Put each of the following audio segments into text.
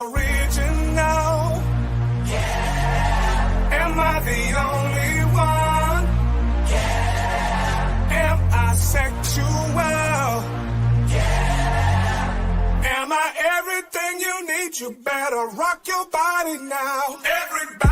Original. Yeah. Am I the only one? Yeah. Am I sexual? Yeah. Am I everything you need? You better rock your body now. Everybody.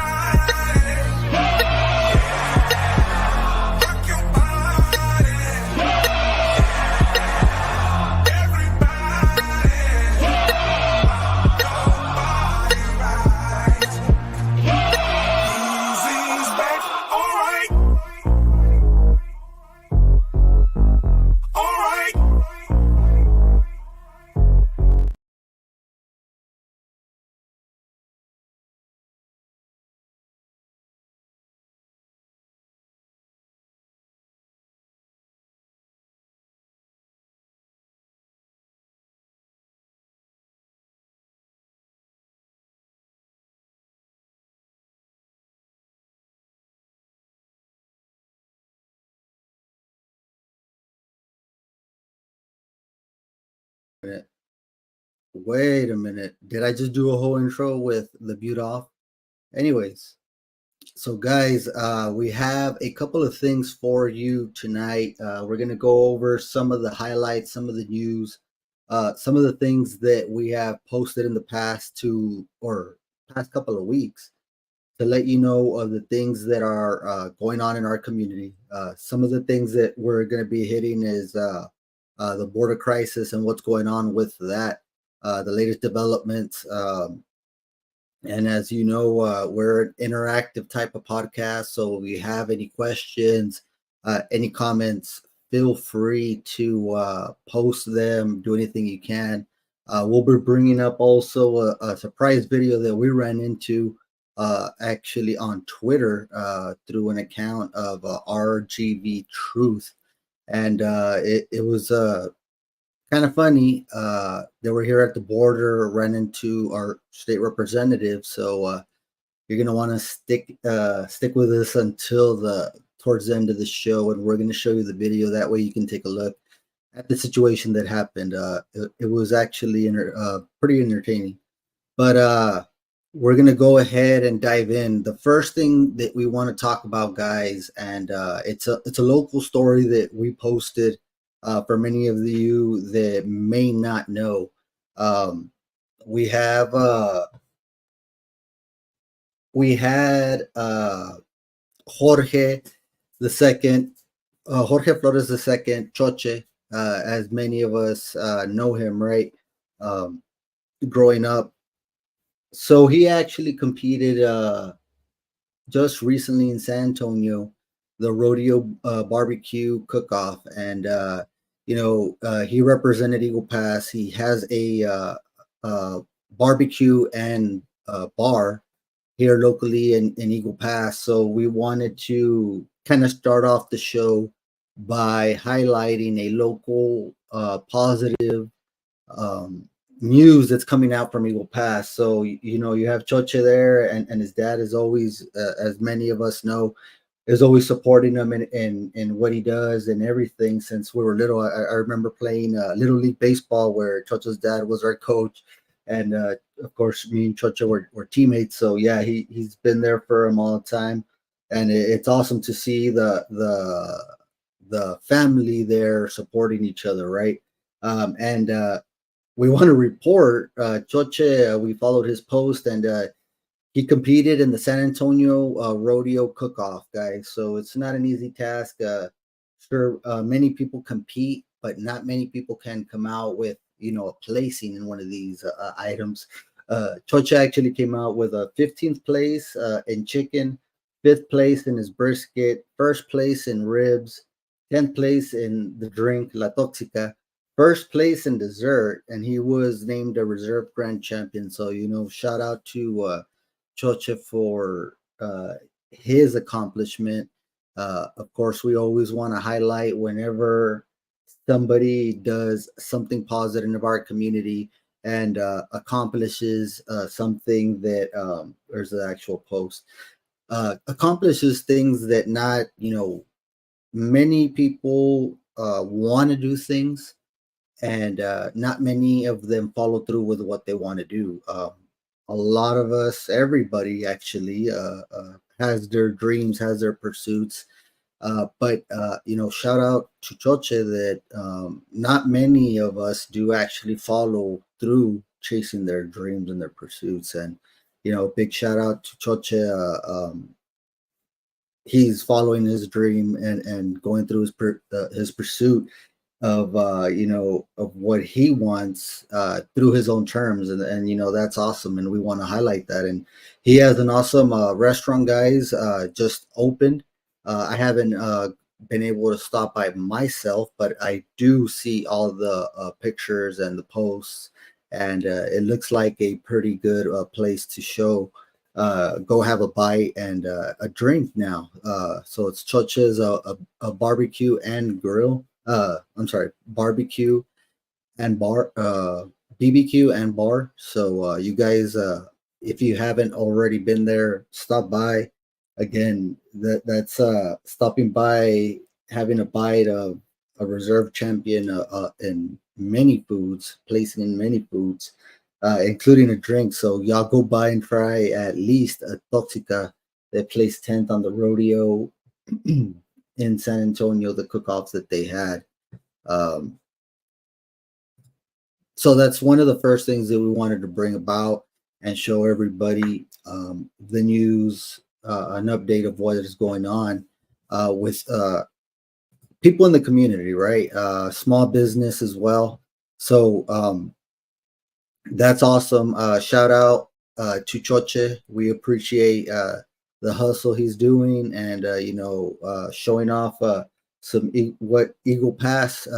Wait a minute. Did I just do a whole intro with the butte off? Anyways, so guys, we have a couple of things for you tonight. We're going to go over some of the highlights, some of the news, some of the things that we have posted in the past past couple of weeks to let you know of the things that are going on in our community. Some of the things that we're going to be hitting is the border crisis and what's going on with that, the latest developments. And as you know, we're an interactive type of podcast. So if you have any questions, any comments, feel free to post them, do anything you can. We'll be bringing up also a surprise video that we ran into actually on Twitter through an account of RGV Truth. And it was kind of funny. They were here at the border, ran into our state representative. So you're gonna want to stick with us until towards the end of the show, and we're gonna show you the video. That way you can take a look at the situation that happened. It was actually pretty entertaining. But we're gonna go ahead and dive in. The first thing that we want to talk about, guys, and it's a local story that we posted. For many of you that may not know, we had Jorge the second, Jorge Flores the second, Choche, as many of us know him, right? Growing up, so he actually competed just recently in San Antonio, the rodeo barbecue cook-off, and he represented Eagle Pass. He has a barbecue and bar here locally in Eagle Pass. So we wanted to kind of start off the show by highlighting a local positive news that's coming out from Eagle Pass. So you have Choche there, and his dad is always, as many of us know, is always supporting him in what he does and everything since we were little. I remember playing Little League Baseball where Choche's dad was our coach. And of course, me and Choche were teammates. So yeah, he's been there for him all the time. And it's awesome to see the family there supporting each other, right? And we want to report Choche. We followed his post, and he competed in the San Antonio rodeo cook-off, guys. So it's not an easy task. Sure, many people compete, but not many people can come out with a placing in one of these items. Choche actually came out with a 15th place in chicken, 5th place in his brisket, 1st place in ribs, 10th place in the drink La Toxica, 1st place in dessert, and he was named a reserve grand champion. So shout out to Choche for his accomplishment. Of course, we always want to highlight whenever somebody does something positive in our community and accomplishes something that there's the actual post accomplishes things that not many people want to do things, and not many of them follow through with what they want to do. a lot of us, everybody actually, has their dreams, has their pursuits. But shout out to Choche that not many of us do actually follow through chasing their dreams and their pursuits. And big shout out to Choche. He's following his dream and going through his pursuit of of what he wants through his own terms, and that's awesome, and we want to highlight that. And he has an awesome restaurant, guys, just opened. I haven't been able to stop by myself, but I do see all the pictures and the posts, and it looks like a pretty good place to show go have a bite and a drink now. So it's Choche's a barbecue and grill. I'm sorry, barbecue and bar, BBQ and bar. So you guys, if you haven't already been there, stop by. Again, that's stopping by, having a bite of a reserve champion in many foods, placing in many foods, including a drink. So y'all go by and try at least a Toxica that placed 10th on the rodeo in San Antonio, the cook-offs that they had. Um, so that's one of the first things that we wanted to bring about and show everybody the news, an update of what is going on with people in the community, right? Small business as well. So that's awesome. Shout out to Choche. We appreciate the hustle he's doing, and showing off what Eagle Pass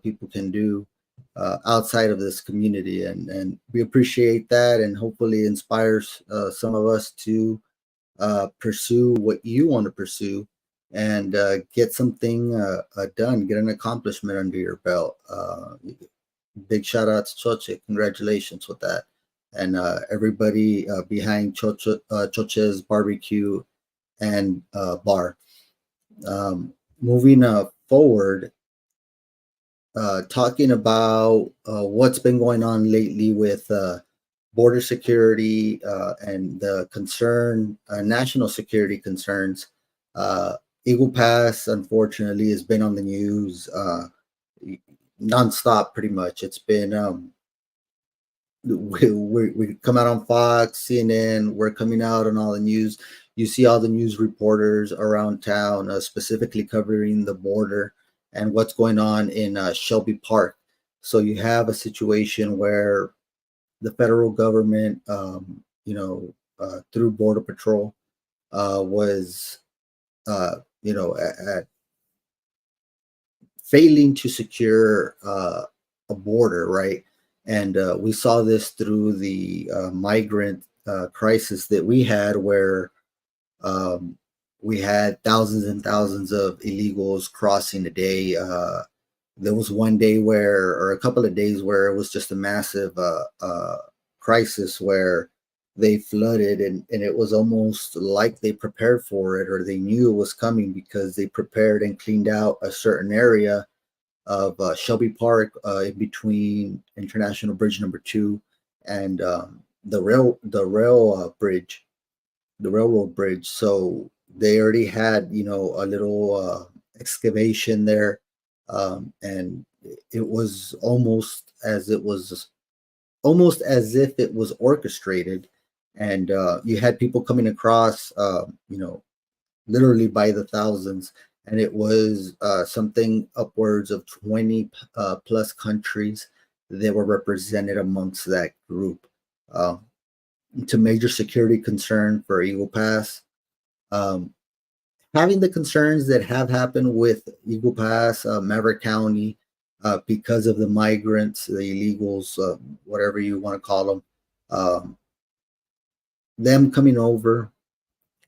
people can do outside of this community, and we appreciate that, and hopefully inspires some of us to pursue what you want to pursue, and get something done, get an accomplishment under your belt. Big shout out to Choche. Congratulations with that. And everybody behind Choche's barbecue and bar. Moving forward, talking about what's been going on lately with border security and the national security concerns. Eagle Pass, unfortunately, has been on the news nonstop, pretty much. It's been we come out on Fox, CNN. We're coming out on all the news. You see all the news reporters around town, specifically covering the border and what's going on in Shelby Park. So you have a situation where the federal government, through Border Patrol, was, at failing to secure a border, right? And we saw this through the migrant crisis that we had, where we had thousands and thousands of illegals crossing a day. There was one day or a couple of days where it was just a massive crisis where they flooded, and it was almost like they prepared for it, or they knew it was coming, because they prepared and cleaned out a certain area of Shelby Park, in between International Bridge number 2 and the railroad bridge. So they already had a little excavation there, and it was almost as if it was orchestrated, and you had people coming across, literally by the thousands, and it was something upwards of 20 plus countries that were represented amongst that group. It's a major security concern for Eagle Pass. Having the concerns that have happened with Eagle Pass, Maverick County, because of the migrants, the illegals, whatever you want to call them coming over,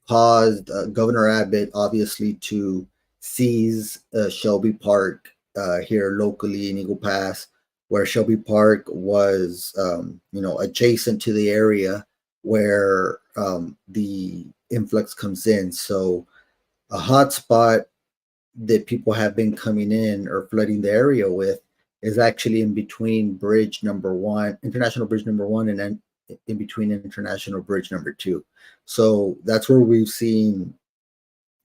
caused Governor Abbott obviously to seize Shelby Park here locally in Eagle Pass, where Shelby Park was, adjacent to the area where the influx comes in. So a hot spot that people have been coming in or flooding the area with is actually in between bridge number 1, International Bridge number 1, and then in between International Bridge number 2. So that's where we've seen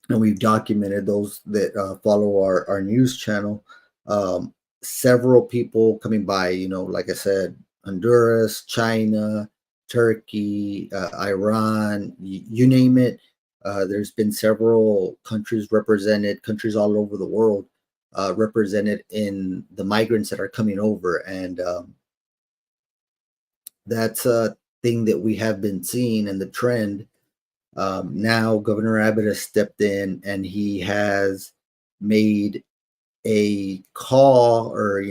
and we've documented, those that follow our news channel, um, several people coming by, like I said, Honduras, China, Turkey, Iran, you name it. There's been several countries represented, countries all over the world represented in the migrants that are coming over. And that's a thing that we have been seeing in the trend. Now Governor Abbott has stepped in and he has made a call, or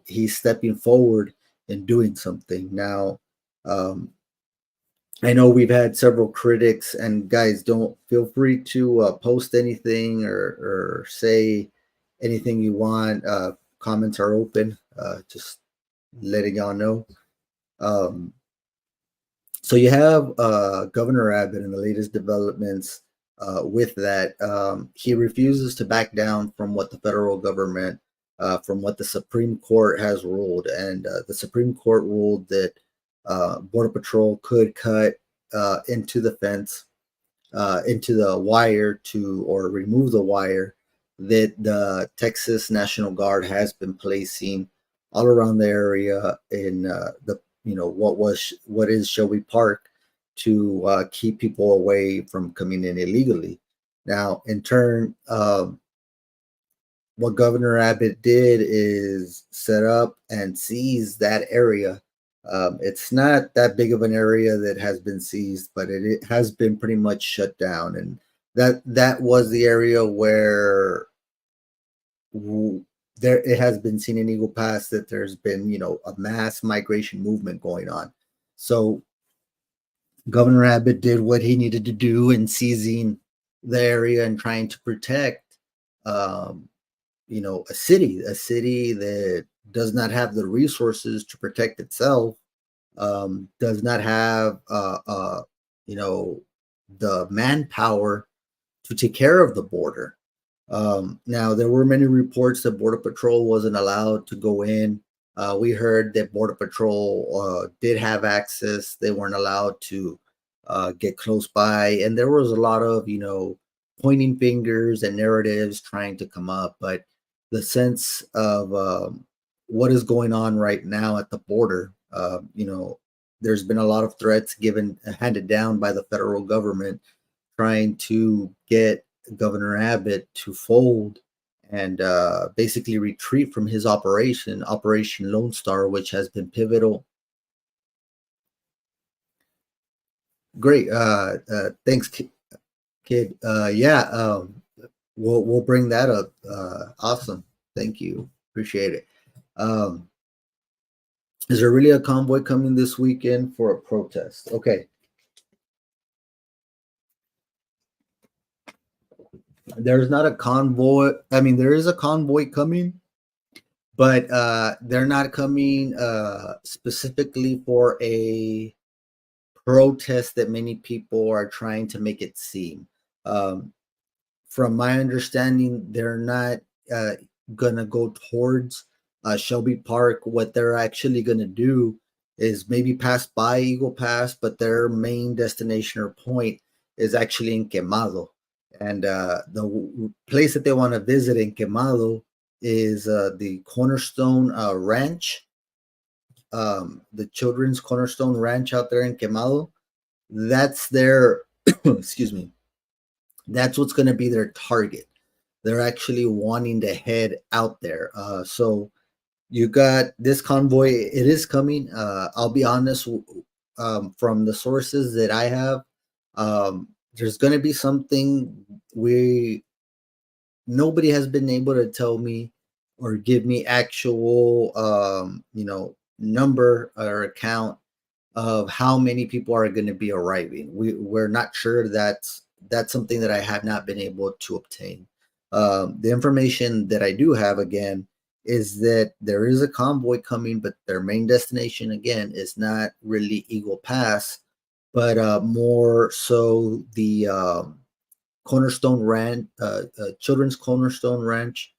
he's stepping forward and doing something. Now, I know we've had several critics, and guys, don't feel free to post anything or say anything you want. Comments are open. Just letting y'all know. So you have Governor Abbott and the latest developments with that. He refuses to back down from what the federal government, from what the Supreme Court has ruled. And the Supreme Court ruled that Border Patrol could cut into the fence, into the wire or remove the wire that the Texas National Guard has been placing all around the area in the what is Shelby Park, to keep people away from coming in illegally. Now, in turn, what Governor Abbott did is set up and seize that area. It's not that big of an area that has been seized, but it has been pretty much shut down. And that was the area where there it has been seen in Eagle Pass that there's been a mass migration movement going on. So Governor Abbott did what he needed to do in seizing the area and trying to protect a city that does not have the resources to protect itself, does not have the manpower to take care of the border. Now, there were many reports that Border Patrol wasn't allowed to go in. We heard that Border Patrol did have access. They weren't allowed to get close by. And there was a lot of, pointing fingers and narratives trying to come up. But the sense of what is going on right now at the border, there's been a lot of threats handed down by the federal government, trying to get Governor Abbott to fold and basically retreat from his Operation Lone Star, which has been pivotal. Great. Thanks, kid. We'll bring that up. Awesome. Thank you. Appreciate it. Is there really a convoy coming this weekend for a protest? Okay. There's not a convoy. I mean, there is a convoy coming, but they're not coming specifically for a protest that many people are trying to make it seem. From my understanding, they're not going to go towards Shelby Park. What they're actually going to do is maybe pass by Eagle Pass, but their main destination or point is actually in Quemado. And the place that they want to visit in Quemado is the Cornerstone Ranch, the Children's Cornerstone Ranch out there in Quemado. That's their, excuse me, that's what's going to be their target. They're actually wanting to head out there. So you got this convoy. It is coming. I'll be honest, from the sources that I have, there's going to be something nobody has been able to tell me or give me actual, number or account of how many people are going to be arriving. We're not sure. That's something that I have not been able to obtain. The information that I do have, again, is that there is a convoy coming, but their main destination, again, is not really Eagle Pass, but more so the Cornerstone Ranch, Children's Cornerstone Ranch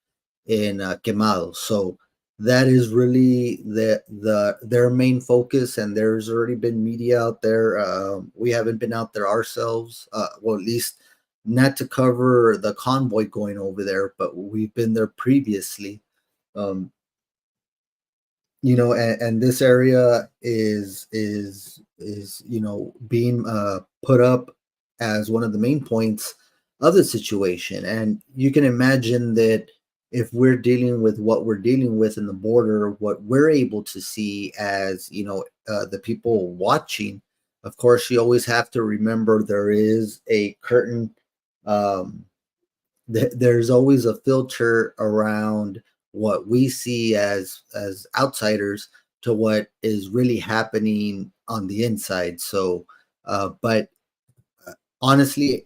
in Quemado. So that is really their main focus, and there's already been media out there. We haven't been out there ourselves, well, at least not to cover the convoy going over there, but we've been there previously. Um, and this area is being put up as one of the main points of the situation, and you can imagine that if we're dealing with what we're dealing with in the border, what we're able to see as the people watching. Of course, you always have to remember there is a curtain. um, there's always a filter around what we see as outsiders to what is really happening on the inside. So but honestly,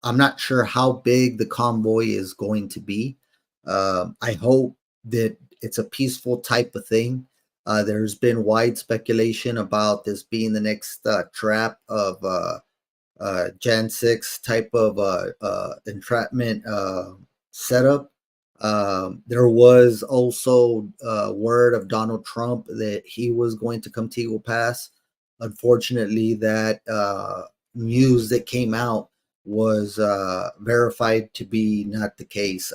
I'm not sure how big the convoy is going to be. I hope that it's a peaceful type of thing. There's been wide speculation about this being the next trap of Jan 6 type of entrapment setup. There was also word of Donald Trump that he was going to come to Eagle Pass. Unfortunately, that news that came out was verified to be not the case.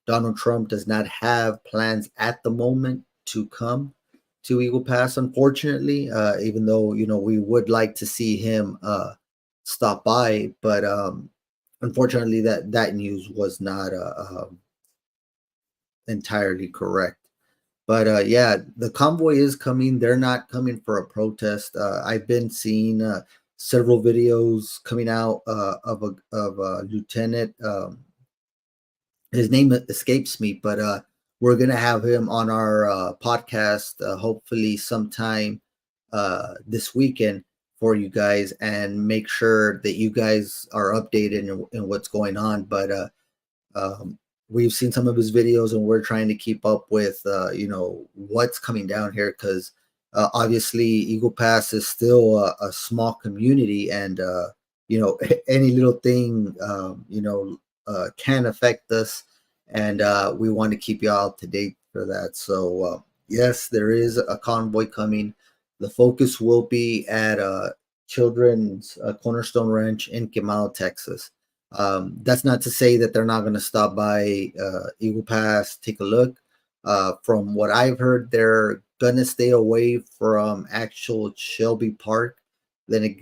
Donald Trump does not have plans at the moment to come to Eagle Pass, unfortunately, even though, we would like to see him stop by, but unfortunately, that news was not entirely correct. But yeah, the convoy is coming. They're not coming for a protest. I've been seeing several videos coming out of a lieutenant. His name escapes me, but we're gonna have him on our podcast hopefully sometime this weekend for you guys, and make sure that you guys are updated in what's going on. But um, we've seen some of his videos, and we're trying to keep up with what's coming down here, because obviously Eagle Pass is still a small community, and any little thing can affect us, and we want to keep you all up to date for that. So yes, there is a convoy coming. The focus will be at Children's Cornerstone Ranch in Quemado, Texas. That's not to say that they're not going to stop by Eagle Pass, take a look. From what I've heard, they're going to stay away from actual Shelby Park. Then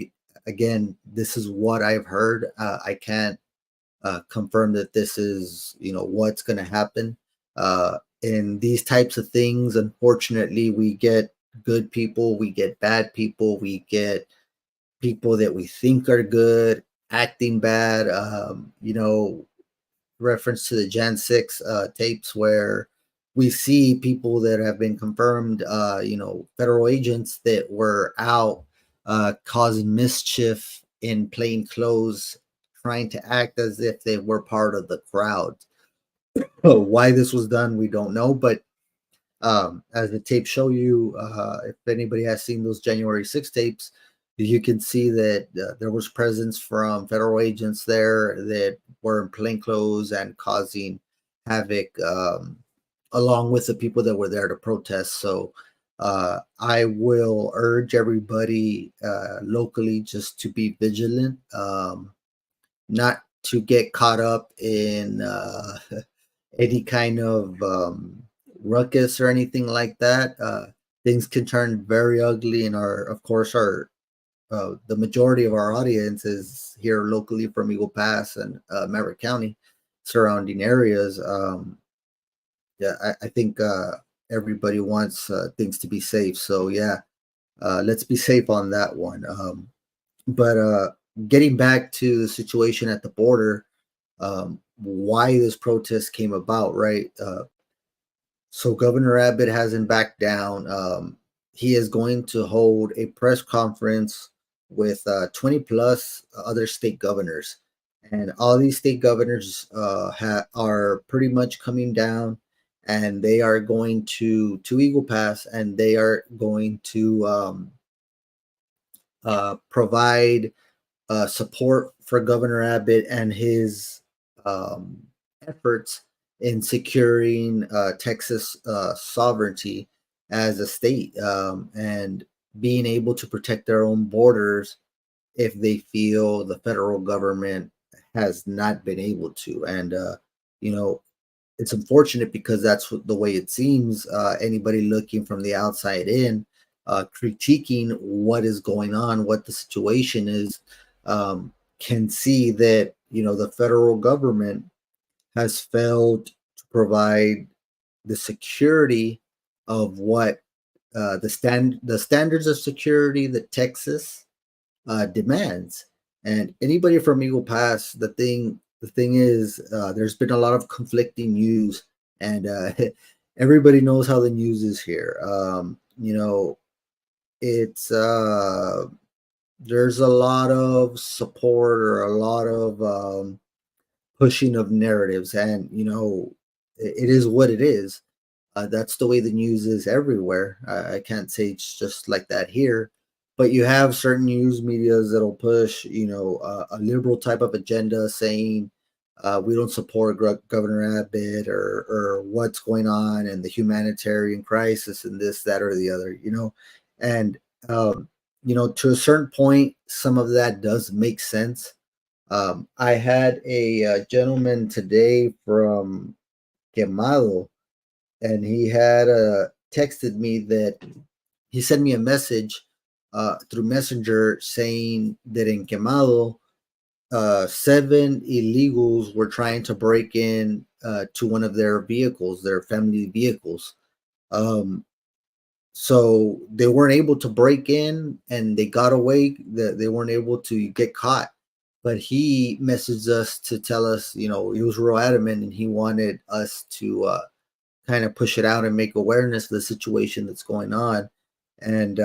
again, this is what I've heard. I can't confirm that this is what's going to happen. In these types of things, unfortunately, we get good people, we get bad people, we get people that we think are good acting bad. Reference to the Jan 6 tapes, where we see people that have been confirmed, federal agents that were out causing mischief in plain clothes, trying to act as if they were part of the crowd. Why this was done, we don't know, but as the tapes show you, if anybody has seen those January 6 tapes, you can see that there was presence from federal agents there that were in plainclothes and causing havoc, along with the people that were there to protest. So I will urge everybody locally just to be vigilant, not to get caught up in any kind of ruckus or anything like that. Things can turn very ugly, and of course, the majority of our audience is here locally from Eagle Pass and Maverick County, surrounding areas. Yeah, I think everybody wants things to be safe. So yeah, let's be safe on that one. But getting back to the situation at the border, why this protest came about, right? So Governor Abbott hasn't backed down. He is going to hold a press conference with 20 plus other state governors, and all these state governors are pretty much coming down, and they are going to Eagle Pass, and they are going to provide support for Governor Abbott and his efforts in securing Texas sovereignty as a state, and being able to protect their own borders if they feel the federal government has not been able to. And you know, it's unfortunate because that's the way it seems. Anybody looking from the outside in, critiquing what is going on, what the situation is, can see that the federal government has failed to provide the security of what the standards of security that Texas demands. And anybody from Eagle Pass, the thing is, there's been a lot of conflicting news, and everybody knows how the news is here. It's there's a lot of support or a lot of pushing of narratives, and it is what it is. That's the way the news is everywhere. I can't say it's just like that here, but you have certain news medias that'll push, a liberal type of agenda, saying we don't support Governor Abbott, or what's going on and the humanitarian crisis and this, that, or the other. And to a certain point, some of that does make sense. I had a gentleman today from Quemado, and he had texted me that he sent me a message through Messenger saying that in Quemado, 7 illegals were trying to break in to one of their vehicles, their family vehicles. Um, so they weren't able to break in, and they got away. They weren't able to get caught. But he messaged us to tell us, he was real adamant, and he wanted us to kind of push it out and make awareness of the situation that's going on. And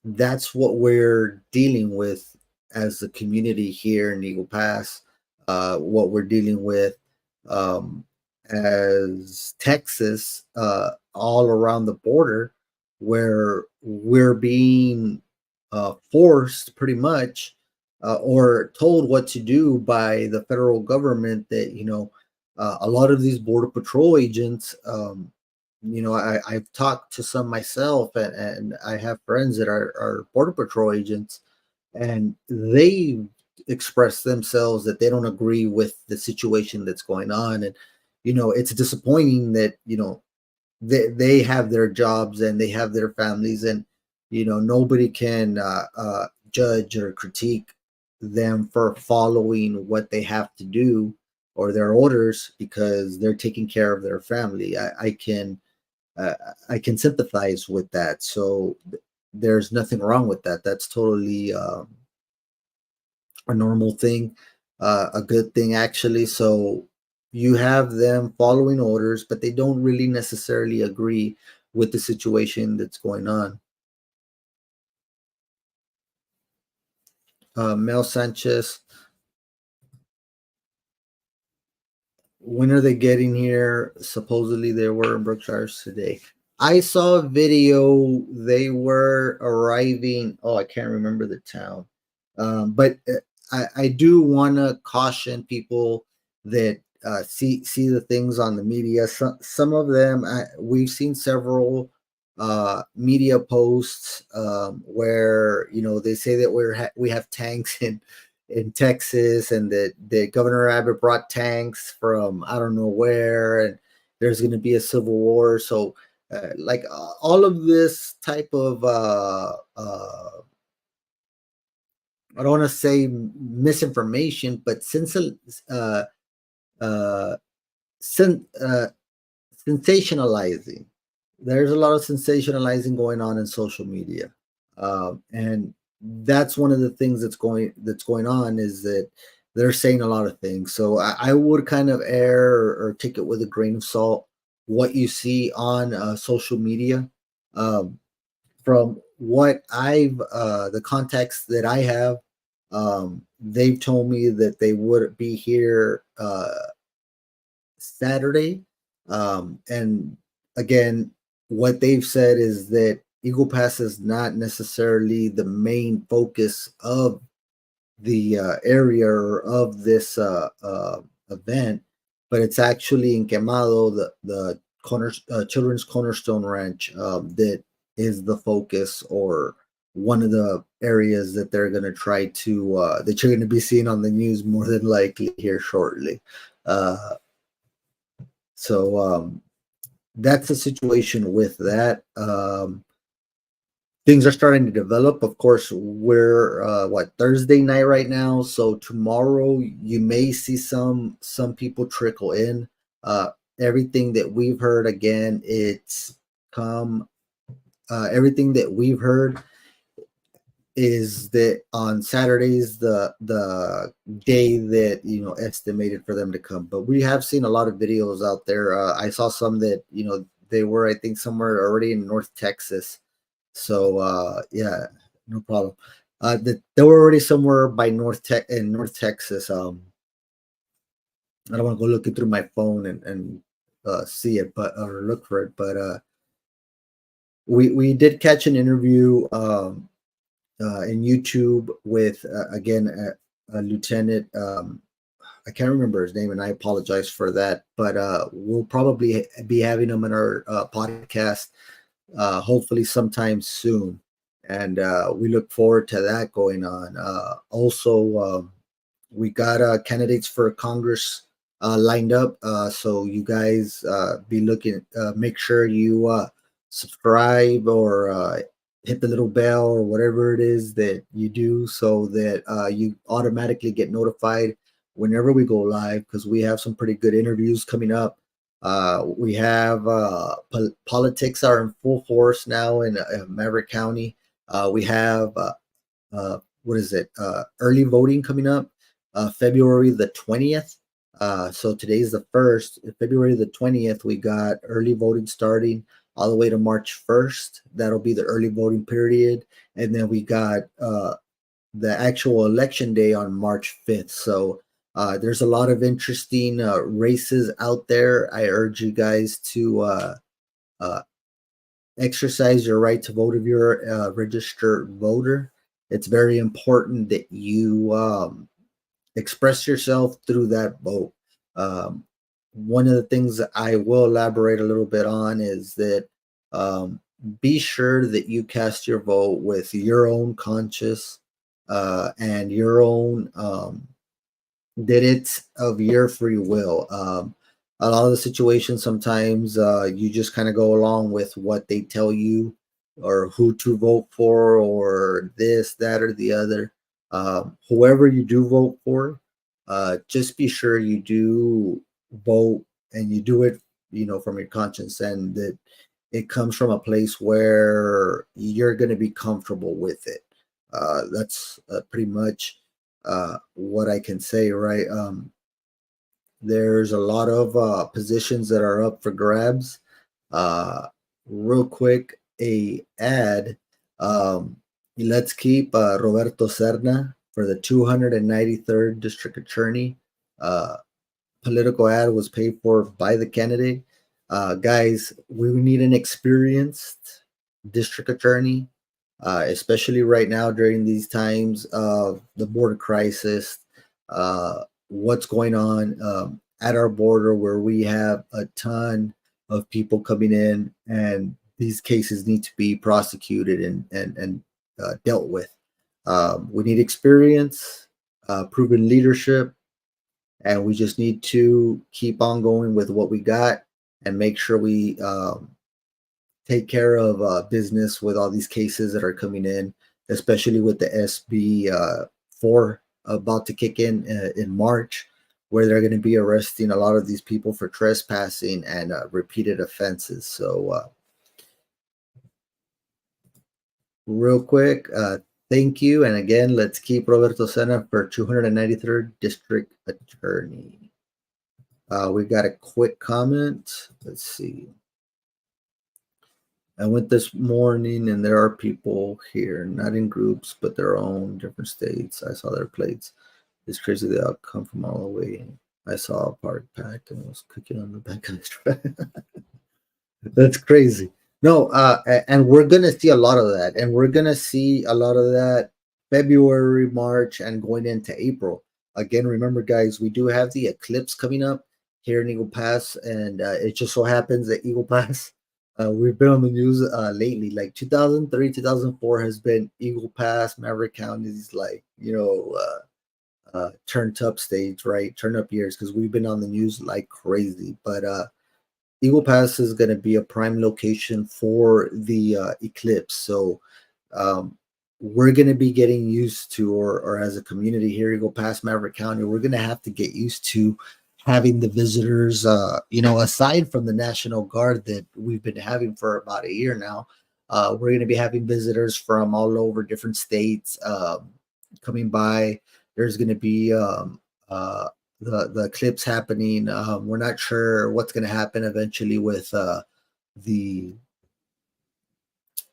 that's what we're dealing with as a community here in Eagle Pass, what we're dealing with um, as Texas, all around the border, where we're being forced pretty much, or told what to do by the federal government, that a lot of these border patrol agents, I've talked to some myself, and I have friends that are border patrol agents, and they express themselves that they don't agree with the situation that's going on. And it's disappointing that they have their jobs and they have their families, and nobody can judge or critique them for following what they have to do, or their orders, because they're taking care of their family. Uh, I can sympathize with that. So there's nothing wrong with that. That's totally a normal thing, a good thing, actually. So you have them following orders, but they don't really necessarily agree with the situation that's going on. Mel Sanchez, when are they getting here? Supposedly they were in Berkshire today. I saw a video. They were arriving. Oh, I can't remember the town. But I do want to caution people that see the things on the media. Some of them, we've seen several media posts where they say that we have tanks in Texas, and that Governor Abbott brought tanks from I don't know where, and there's going to be a civil war. So, all of this type of I don't want to say misinformation, but uh, uh, sen- uh, sensationalizing. There's a lot of sensationalizing going on in social media, and that's one of the things that's going on, is that they're saying a lot of things. So I would kind of err, or take it with a grain of salt what you see on social media. Um, from what the context that I have, they've told me that they would be here Saturday. And again, what they've said is that Eagle Pass is not necessarily the main focus of the area, or of this event. but it's actually in Quemado, the Children's Cornerstone Ranch, that is the focus, or one of the areas that they're going to try to that you're going to be seeing on the news more than likely here shortly. Uh, so that's the situation with that. Things are starting to develop. Of course, we're Thursday night right now, so tomorrow you may see some people trickle in. Uh, Everything that we've heard, again, it's come. Everything that we've heard is that on Saturdays, the day that estimated for them to come. But we have seen a lot of videos out there. I saw some that they were, I think, somewhere already in North Texas. So yeah, no problem. They were already somewhere by North Texas. I don't want to go looking through my phone and see it, but or look for it. But we did catch an interview in YouTube with again a lieutenant. I can't remember his name, and I apologize for that. But we'll probably be having him in our podcast hopefully sometime soon, and we look forward to that going on. Also, we got candidates for Congress lined up, so you guys be looking. Make sure you subscribe or hit the little bell or whatever it is that you do, so that you automatically get notified whenever we go live, because we have some pretty good interviews coming up. We have politics are in full force now in Maverick County. We have what is it? Early voting coming up, February the 20th. So today's the 1st. February the 20th, we got early voting starting all the way to March 1st. That'll be the early voting period, and then we got the actual election day on March 5th. So there's a lot of interesting races out there. I urge you guys to exercise your right to vote if you're a registered voter. It's very important that you express yourself through that vote. Um, One of the things that I will elaborate a little bit on is that be sure that you cast your vote with your own conscience and your own that it's of your free will. A lot of the situations, sometimes you just kind of go along with what they tell you, or who to vote for, or this, that, or the other. Whoever you do vote for, just be sure you do vote, and you do it, from your conscience, and that it comes from a place where you're going to be comfortable with it. That's pretty much what I can say, right? There's a lot of positions that are up for grabs. Uh, Real quick, a ad. Let's keep Roberto Serna for the 293rd District Attorney. Political ad was paid for by the candidate. Guys, we need an experienced district attorney, especially right now during these times of the border crisis. What's going on at our border, where we have a ton of people coming in, and these cases need to be prosecuted and dealt with. We need experience, proven leadership, and we just need to keep on going with what we got and make sure we take care of business with all these cases that are coming in, especially with the SB 4 about to kick in March, where they're going to be arresting a lot of these people for trespassing and repeated offenses. So real quick, thank you. And again, let's keep Roberto Sena for 293rd District Attorney. We got a quick comment. Let's see. I went this morning, and there are people here, not in groups, but their own different states. I saw their plates. It's crazy they all come from all the way. I saw a park packed and was cooking on the back of the truck. That's crazy. No, and we're gonna see a lot of that, and we're gonna see a lot of that February, March, and going into April. Again, remember, guys, we do have the eclipse coming up here in Eagle Pass, and it just so happens that Eagle Pass, we've been on the news lately. Like 2003, 2004 has been Eagle Pass, Maverick County's like turned up stage, right? Turn up years because we've been on the news like crazy. But Eagle Pass is going to be a prime location for the eclipse. So um, we're going to be getting used to, or as a community here, Eagle Pass, Maverick County, we're going to have to get used to having the visitors, aside from the National Guard that we've been having for about a year now. We're going to be having visitors from all over different states coming by. There's going to be the clips happening. We're not sure what's going to happen eventually with the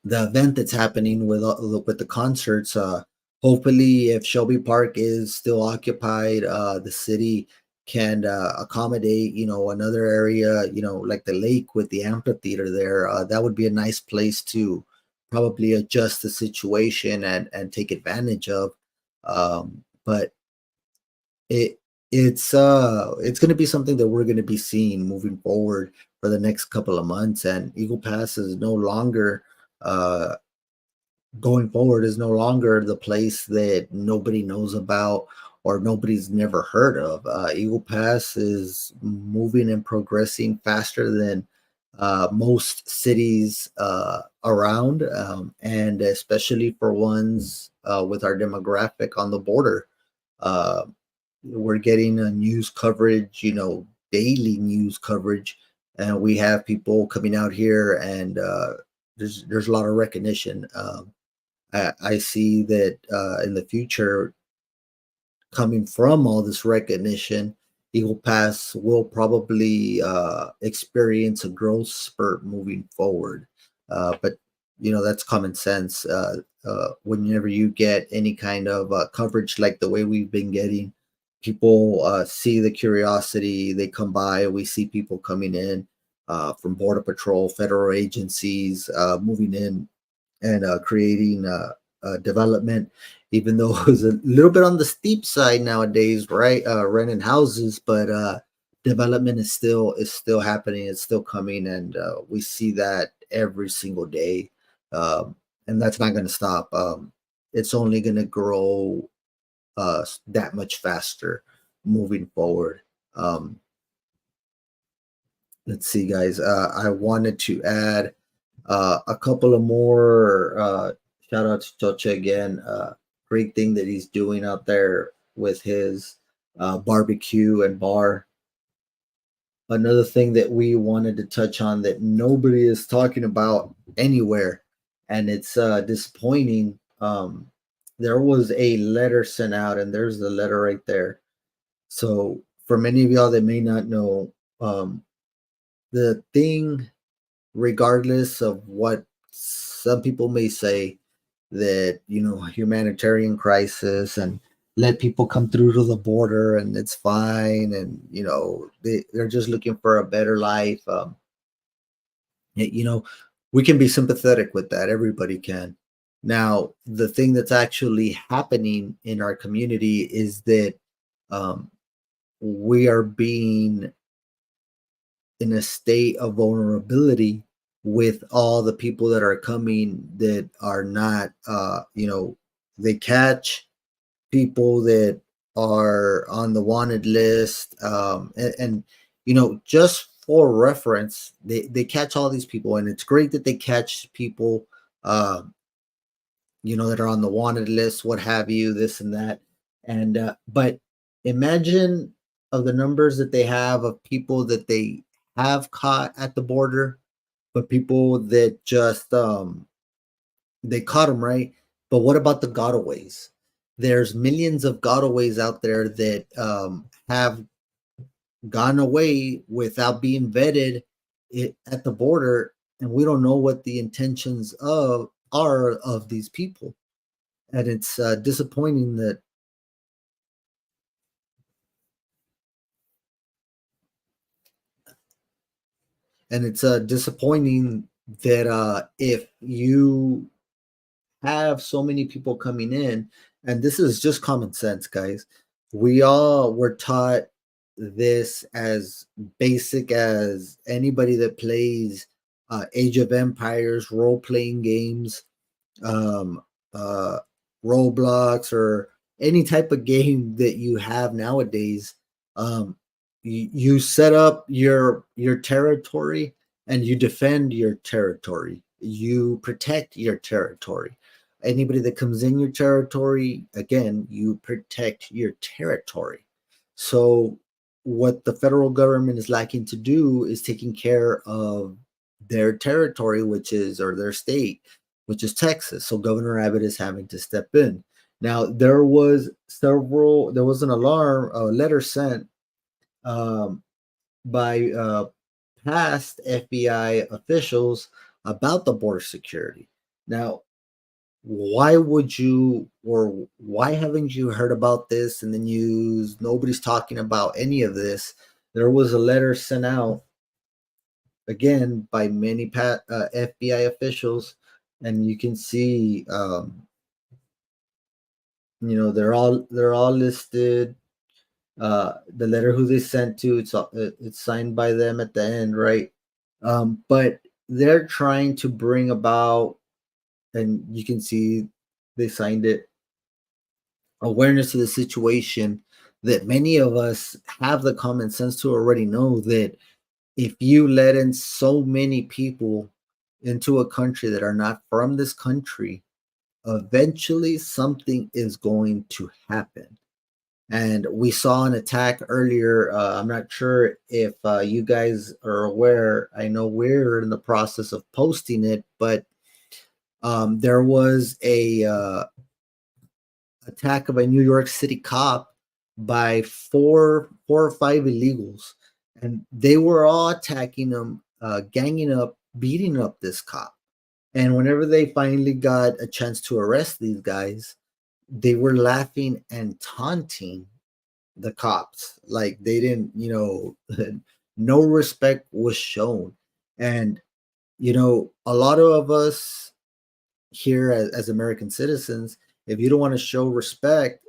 the event that's happening with the concerts. Hopefully, if Shelby Park is still occupied, the city can accommodate another area, like the lake with the amphitheater there. That would be a nice place to probably adjust the situation and take advantage of. But it it's going to be something that we're going to be seeing moving forward for the next couple of months, and Eagle Pass is no longer uh going forward is no longer the place that nobody knows about or nobody's never heard of. Eagle Pass is moving and progressing faster than most cities around, and especially for ones with our demographic on the border. uh, we're getting a news coverage, daily news coverage, and we have people coming out here, and there's a lot of recognition. I see that in the future, coming from all this recognition, Eagle Pass will probably experience a growth spurt moving forward. But that's common sense. Whenever you get any kind of coverage like the way we've been getting, people see the curiosity. They come by. We see people coming in from Border Patrol, federal agencies, moving in and creating development, even though it's a little bit on the steep side nowadays, right? Renting houses, but development is still happening. It's still coming, and we see that every single day, and that's not going to stop. It's only going to grow that much faster moving forward. Um, let's see, guys. I wanted to add a couple of more shout out to Tocha again. Great thing that he's doing out there with his barbecue and bar. Another thing that we wanted to touch on that nobody is talking about anywhere, and it's disappointing. There was a letter sent out, and there's the letter right there. So, for many of y'all that may not know, the thing, regardless of what some people may say, that humanitarian crisis and let people come through to the border and it's fine, and they're just looking for a better life. You know we can be sympathetic with that. Everybody can. Now, the thing that's actually happening in our community is that um, we are being in a state of vulnerability with all the people that are coming that are not they catch people that are on the wanted list, and just for reference, they catch all these people, and it's great that they catch people uh, that are on the wanted list, what have you, this and that. And but imagine of the numbers that they have of people that they have caught at the border, but people that just they caught them, right. But what about the gotaways? There's millions of gotaways out there that have gone away without being vetted at the border, and we don't know what the intentions of these people. And it's disappointing that if you have so many people coming in, and this is just common sense, guys. We all were taught this as basic as anybody that plays Age of Empires, role playing games, um, uh, Roblox, or any type of game that you have nowadays. Um, you set up your territory and you defend your territory. You protect your territory. Anybody that comes in your territory, again, you protect your territory. So what the federal government is lacking to do is taking care of their territory, which is, or their state, which is Texas. So Governor Abbott is having to step in. Now there was an alarm, a letter sent um, by past FBI officials about the border security. Now, why would you, or why haven't you heard about this in the news? Nobody's talking about any of this. There was a letter sent out again by many FBI officials, and you can see, they're all listed. The letter who they sent to, it's signed by them at the end, right? But they're trying to bring about, and you can see they signed it, awareness of the situation, that many of us have the common sense to already know that if you let in so many people into a country that are not from this country, eventually something is going to happen. And we saw an attack earlier. I'm not sure if you guys are aware. I know we're in the process of posting it, but there was a attack of a New York City cop by four or five illegals, and they were all attacking him, ganging up, beating up this cop. And whenever they finally got a chance to arrest these guys, they were laughing and taunting the cops. Like they didn't, no respect was shown. And, a lot of us here as American citizens, if you don't want to show respect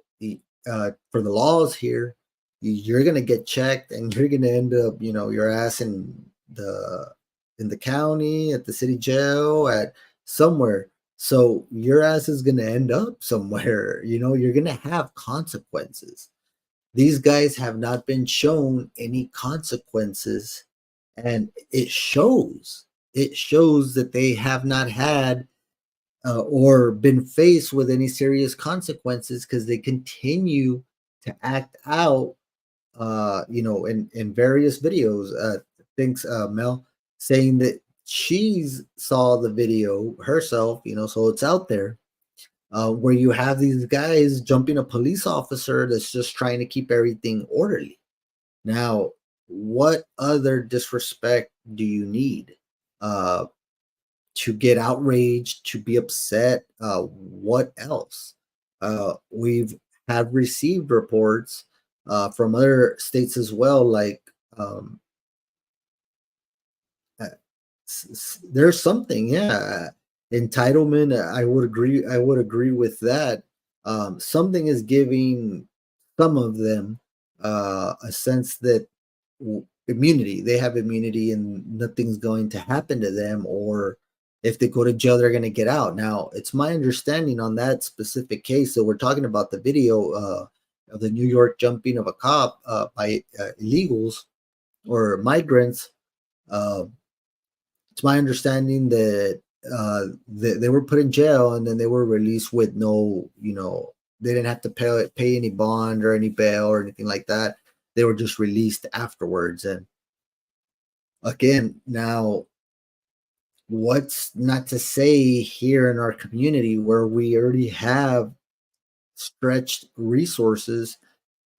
for the laws here, you're going to get checked and you're going to end up, your ass in the county, at the city jail, at somewhere. So your ass is going to end up somewhere. You're going to have consequences. These guys have not been shown any consequences, and it shows. It shows that they have not had or been faced with any serious consequences, because they continue to act out, in various videos. Thanks, Mel, saying that she's saw the video herself, so it's out there, where you have these guys jumping a police officer that's just trying to keep everything orderly. Now, what other disrespect do you need? To get outraged, to be upset. What else? We've have received reports from other states as well, like uh, there's something, yeah, entitlement. I would agree with that. Something is giving some of them a sense that immunity. They have immunity and nothing's going to happen to them, or if they go to jail, they're going to get out. Now, it's my understanding on that specific case. So we're talking about the video of the New York jumping of a cop by illegals or migrants. Uh, it's my understanding that they were put in jail and then they were released with no, they didn't have to pay any bond or any bail or anything like that. They were just released afterwards. And again, now, what's not to say here in our community where we already have stretched resources?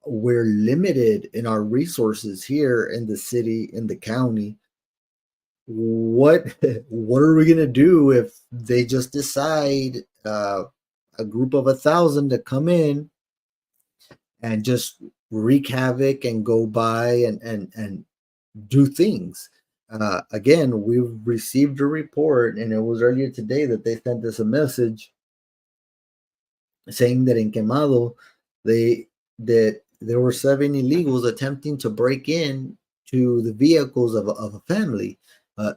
We're limited in our resources here in the city, in the county. What what are we gonna do if they just decide, a group of 1,000 to come in and just wreak havoc and go by and do things? Again, we received a report, and it was earlier today that they sent us a message saying that in Quemado, they that there were 7 illegals attempting to break in to the vehicles of a family.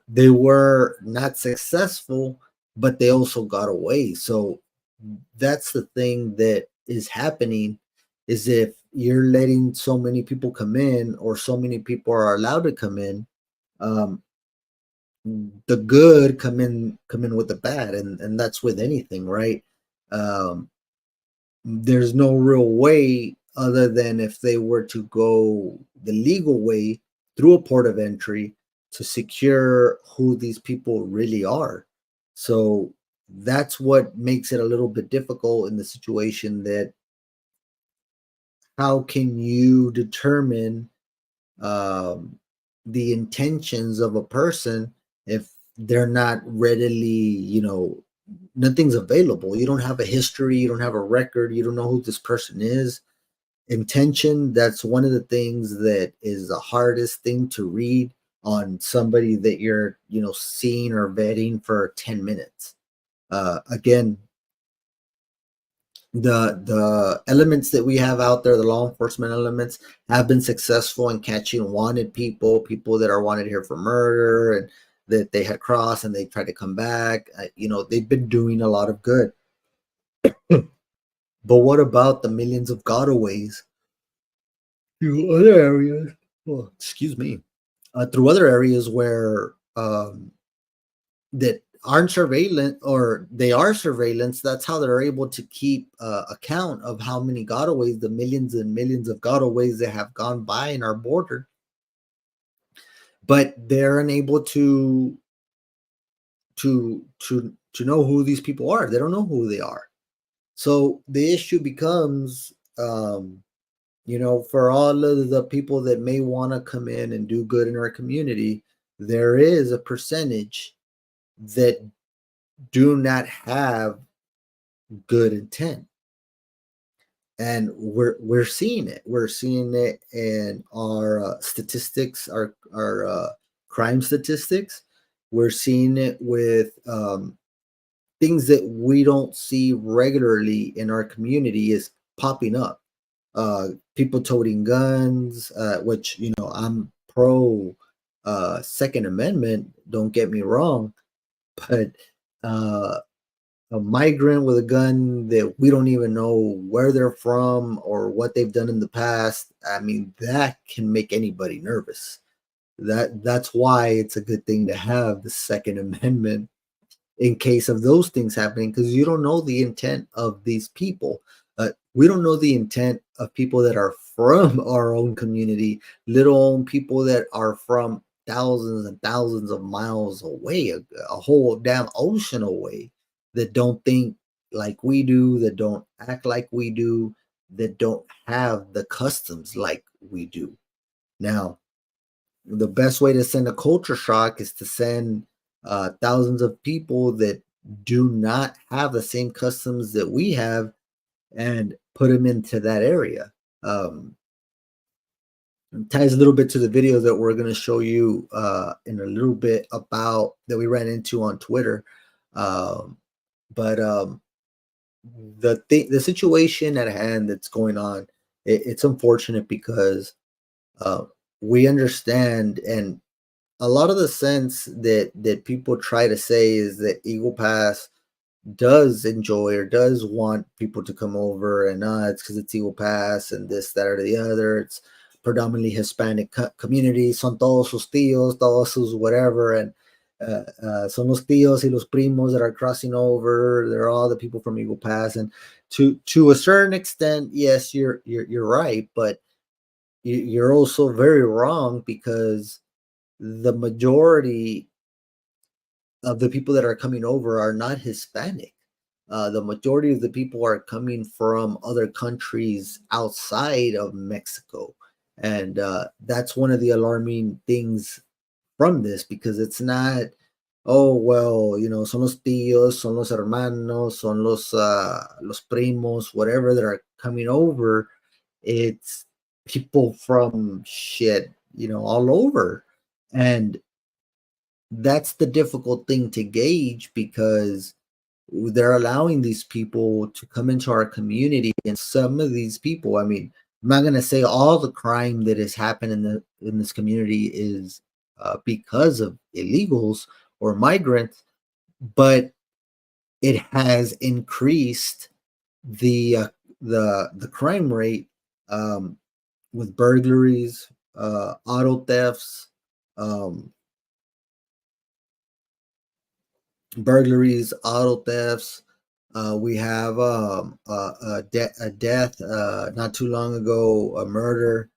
They were not successful, but they also got away. So that's the thing that is happening, is if you're letting so many people come in, or so many people are allowed to come in, um, the good come in with the bad, and that's with anything, right? Um, there's no real way other than if they were to go the legal way through a port of entry to secure who these people really are. So that's what makes it a little bit difficult in the situation, that how can you determine um, the intentions of a person if they're not readily, nothing's available. You don't have a history, you don't have a record, you don't know who this person is. Intention, that's one of the things that is the hardest thing to read on somebody that you're, seeing or vetting for 10 minutes. Again, the elements that we have out there, the law enforcement elements, have been successful in catching wanted people that are wanted here for murder, and that they had crossed and they tried to come back. They've been doing a lot of good. But what about the millions of gotaways through other areas? Oh, excuse me. Through other areas where that aren't surveillance, or they are surveillance. That's how they're able to keep account of how many gotaways, the millions and millions of gotaways that have gone by in our border. But they're unable to know who these people are. They don't know who they are. So the issue becomes, for all of the people that may want to come in and do good in our community, there is a percentage that do not have good intent, and we're seeing it. We're seeing it in our statistics, our crime statistics. We're seeing it with things that we don't see regularly in our community is popping up. People toting guns, which, I'm pro Second Amendment, don't get me wrong, but a migrant with a gun that we don't even know where they're from or what they've done in the past, I mean, that can make anybody nervous. That's why it's a good thing to have the Second Amendment in case of those things happening, because you don't know the intent of these people. We don't know the intent of people that are from our own community, little own people that are from thousands and thousands of miles away, a whole damn ocean away, that don't think like we do, that don't act like we do, that don't have the customs like we do. Now, the best way to send a culture shock is to send thousands of people that do not have the same customs that we have, and put them into that area. It ties a little bit to the video that we're going to show you in a little bit, about that we ran into on Twitter. But the situation at hand that's going on, it's unfortunate, because uh, we understand, and a lot of the sense that people try to say is that Eagle Pass does enjoy or does want people to come over, and it's because it's Eagle Pass and this, that, or the other. It's predominantly Hispanic community. Son todos sus tíos, todos sus whatever, and son los tíos y los primos that are crossing over. They're all the people from Eagle Pass, and to a certain extent, yes, you're right, but you're also very wrong, because the majority of the people that are coming over are not Hispanic. The majority of the people are coming from other countries outside of Mexico. And that's one of the alarming things from this, because it's not, oh, well, son los tíos, son los hermanos, son los primos, whatever, that are coming over. It's people from shit, all over. And that's the difficult thing to gauge, because they're allowing these people to come into our community, and some of these people, I mean, I'm not gonna say all the crime that has happened in this community is because of illegals or migrants, but it has increased the uh, the crime rate, um, with burglaries, auto thefts, um, auto thefts. We have a death not too long ago, a murder.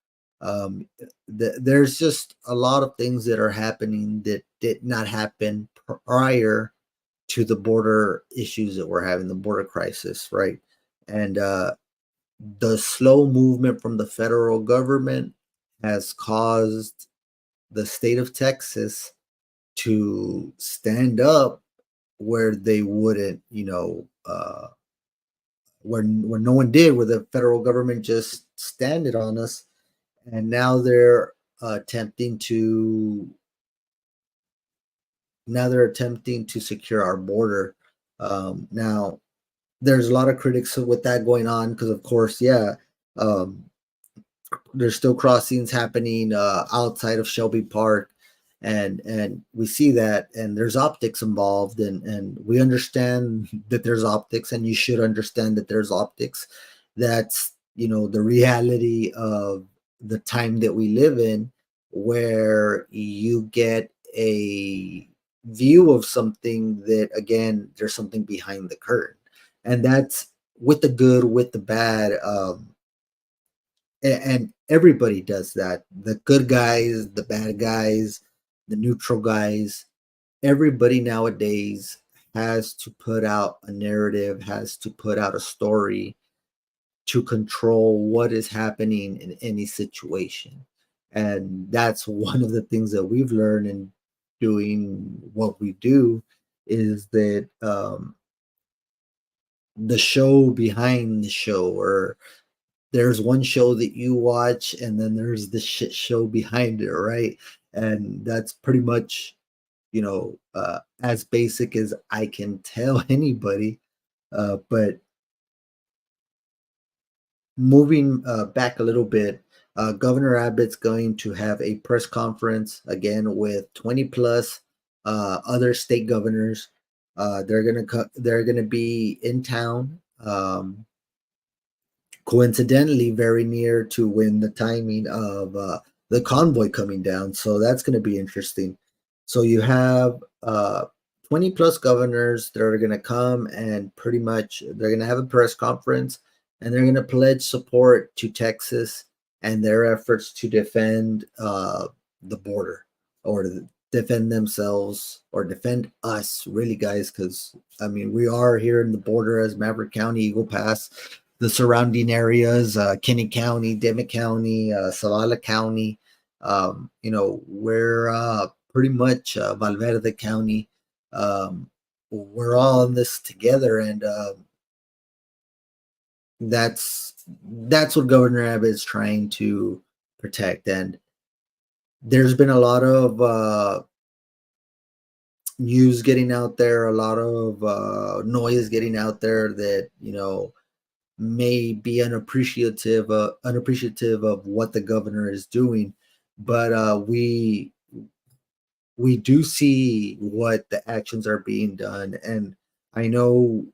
There's just a lot of things that are happening that did not happen prior to the border issues that we're having, the border crisis, right? And the slow movement from the federal government has caused the state of Texas to stand up where they wouldn't, where no one did, where the federal government just standed on us, and now they're attempting to secure our border. Now, there's a lot of critics with that going on because, of course, yeah, um, there's still crossings happening outside of Shelby Park, and we see that, and there's optics involved, and we understand that there's optics, and you should understand that there's optics. That's the reality of the time that we live in, where you get a view of something that, again, there's something behind the curtain, and that's with the good, with the bad. And everybody does that. The good guys, the bad guys, the neutral guys. Everybody nowadays has to put out a narrative, has to put out a story to control what is happening in any situation. And that's one of the things that we've learned in doing what we do, is that the show behind the show, or there's one show that you watch and then there's the shit show behind it, right? And that's pretty much, as basic as I can tell anybody. But moving back a little bit, Governor Abbott's going to have a press conference again with 20 plus other state governors. They're gonna be in town. Coincidentally, very near to when the timing of the convoy coming down. So that's going to be interesting. So you have 20 plus governors that are going to come, and pretty much they're going to have a press conference, and they're going to pledge support to Texas and their efforts to defend the border, or to defend themselves, or defend us, really, guys, because I mean, we are here in the border as Maverick County, Eagle Pass, the surrounding areas, Kinney County, Dimmitt County, Zavala County. We're pretty much Valverde County. We're all in this together, and that's what Governor Abbott is trying to protect. And there's been a lot of news getting out there, a lot of noise getting out there that may be unappreciative of what the governor is doing, but we do see what the actions are being done. And I know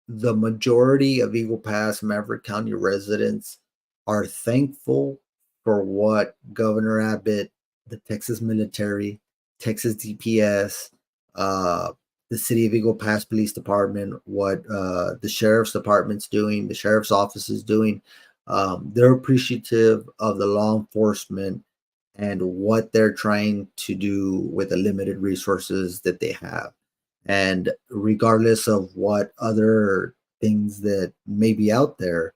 the majority of Eagle Pass, Maverick County residents are thankful for what Governor Abbott, the Texas military, Texas DPS, the City of Eagle Pass Police Department, what the Sheriff's Department's doing, the Sheriff's Office is doing. They're appreciative of the law enforcement and what they're trying to do with the limited resources that they have. And regardless of what other things that may be out there,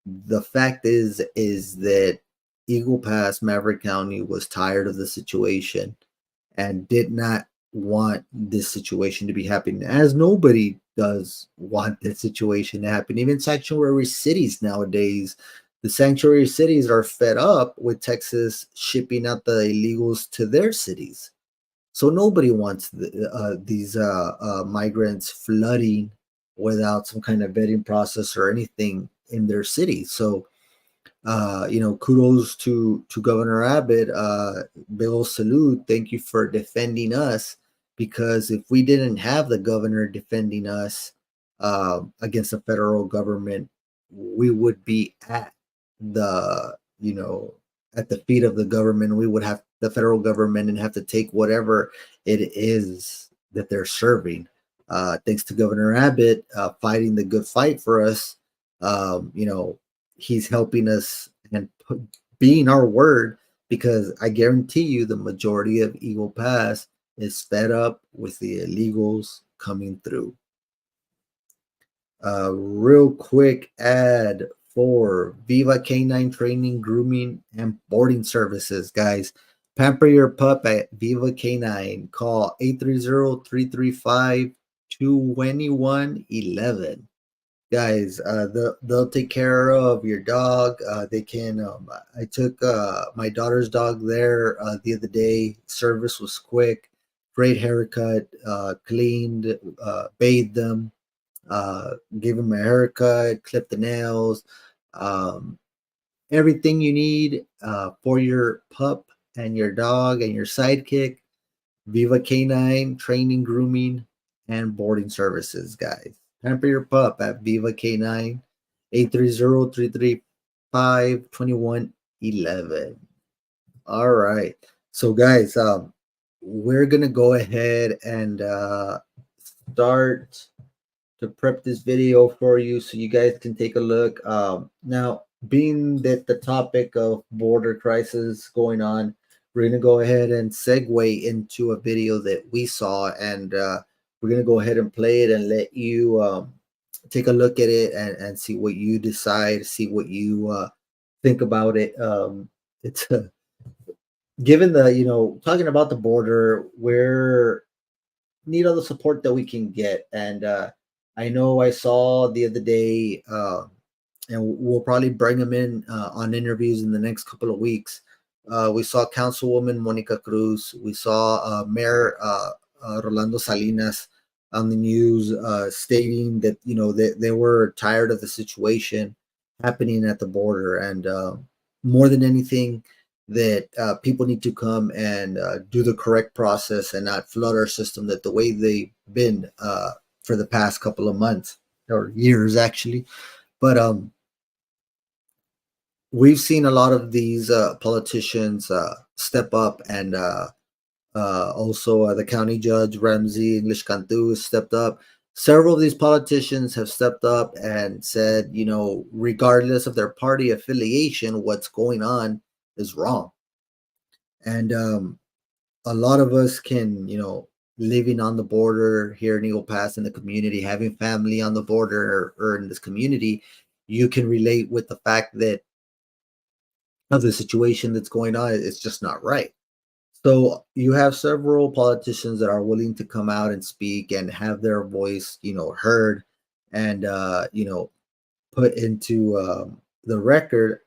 the fact is that Eagle Pass, Maverick County, was tired of the situation and did not want this situation to be happening, as nobody does want this situation to happen. Even sanctuary cities nowadays, the sanctuary cities are fed up with Texas shipping out the illegals to their cities. So nobody wants these migrants flooding without some kind of vetting process or anything in their city. So kudos to Governor Abbott. Bill salute. Thank you for defending us, because if we didn't have the governor defending us against the federal government, we would be the at the feet of the government. We would have the federal government and have to take whatever it is that they're serving. Thanks to Governor Abbott fighting the good fight for us. He's helping us and being our word, because I guarantee you the majority of Eagle Pass is fed up with the illegals coming through. Real quick ad for Viva Canine Training, Grooming, and Boarding Services, guys. Pamper your pup at Viva Canine. Call 830-335-2111. Guys, they'll take care of your dog. They can. I took my daughter's dog there the other day. Service was quick. Great haircut. Cleaned. Bathed them. Gave them a haircut. Clipped the nails. Everything you need for your pup and your dog and your sidekick. Viva Canine Training, Grooming, and Boarding Services, guys. Pamper your pup at Viva K9, 830-335-2111. All right. So, guys, we're going to go ahead and start to prep this video for you so you guys can take a look. Now, being that the topic of border crisis going on, we're going to go ahead and segue into a video that we saw, and we're going to go ahead and play it and let you take a look at it and see what you decide, see what you think about it. It's given the, talking about the border, we're need all the support that we can get. And I know I saw the other day, and we'll probably bring them in on interviews in the next couple of weeks. We saw Councilwoman Monica Cruz. We saw Mayor Rolando Salinas on the news stating that they were tired of the situation happening at the border, and more than anything, that people need to come and do the correct process and not flood our system that the way they've been for the past couple of months or years, actually. But we've seen a lot of these politicians step up, and also the county judge Ramsey English Cantu has stepped up. Several of these politicians have stepped up and said, regardless of their party affiliation, what's going on is wrong. And a lot of us can, living on the border here in Eagle Pass, in the community, having family on the border or in this community, you can relate with the fact that of the situation that's going on. It's just not right. So you have several politicians that are willing to come out and speak and have their voice, heard, and put into the record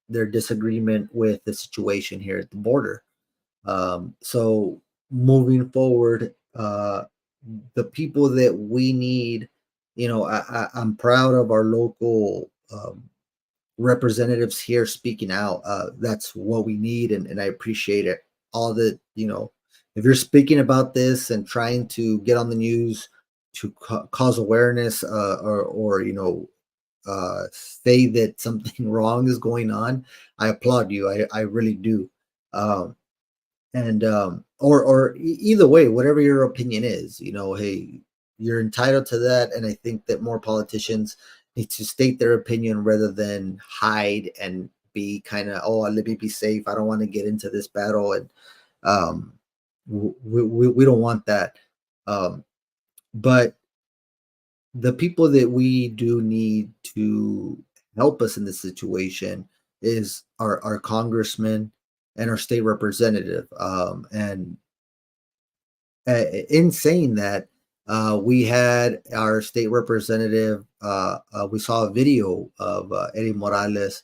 their disagreement with the situation here at the border. So moving forward, the people that we need, I'm proud of our local representatives here speaking out. That's what we need, and I appreciate it. All that, if you're speaking about this and trying to get on the news to cause awareness, or say that something wrong is going on, I applaud you. I really do. And or either way, whatever your opinion is, hey, you're entitled to that. And I think that more politicians need to state their opinion rather than hide and be kind of, let me be safe, I don't want to get into this battle. And we don't want that. But the people that we do need to help us in this situation is our congressman and our state representative. And in saying that, we had our state representative, we saw a video of Eddie Morales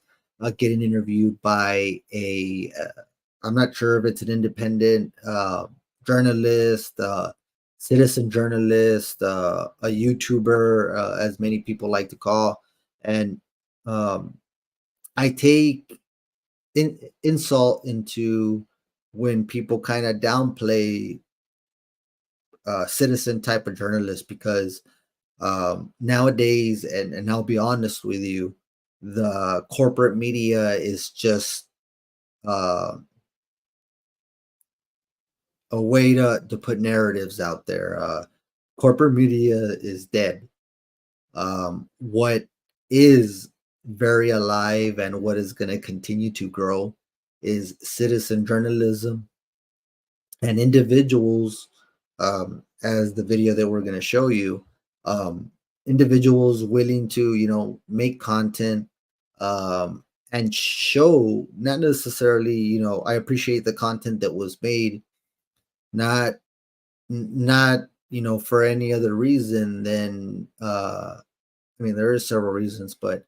getting interviewed by I'm not sure if it's an independent journalist, citizen journalist, a YouTuber, as many people like to call. And I take insult into when people kind of downplay citizen type of journalists, because nowadays, and I'll be honest with you, the corporate media is just uh, a way to put narratives out there. Corporate media is dead. What is very alive and what is going to continue to grow is citizen journalism and individuals, as the video that we're going to show you, individuals willing to, make content, and show, not necessarily, I appreciate the content that was made, not not for any other reason than, I mean, there is several reasons, but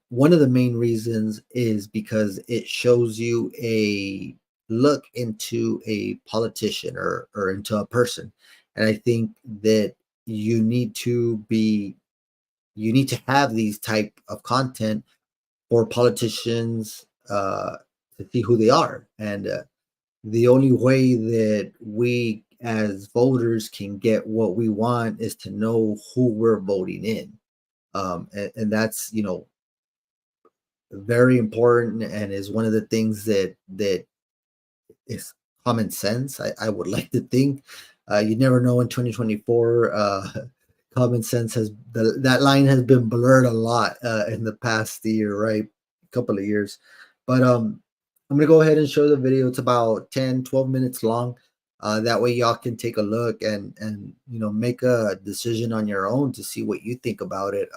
one of the main reasons is because it shows you a look into a politician, or into a person. And I think that you need to be you need to have these type of content for politicians, to see who they are. And the only way that we as voters can get what we want is to know who we're voting in. And that's, very important, and is one of the things that is common sense. I would like to think. You never know in 2024. Common sense that line has been blurred a lot in the past year, right? A couple of years. But I'm gonna go ahead and show the video. It's about 10-12 minutes long. That way y'all can take a look and make a decision on your own to see what you think about it.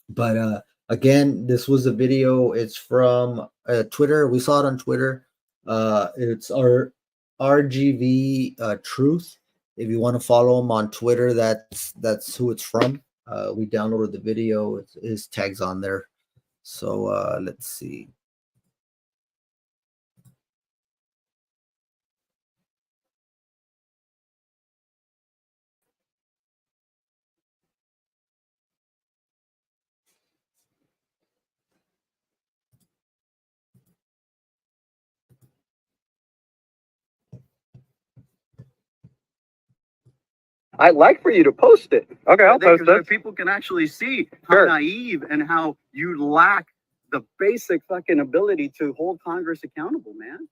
But again, this was a video. It's from Twitter. We saw it on Twitter. It's our RGV Truth. If you want to follow him on Twitter, that's who it's from. We downloaded the video. His tags on there. So let's see. I'd like for you to post it. Okay, I'll post So it. people can actually see how Sure. naive and how you lack the basic fucking ability to hold Congress accountable, man.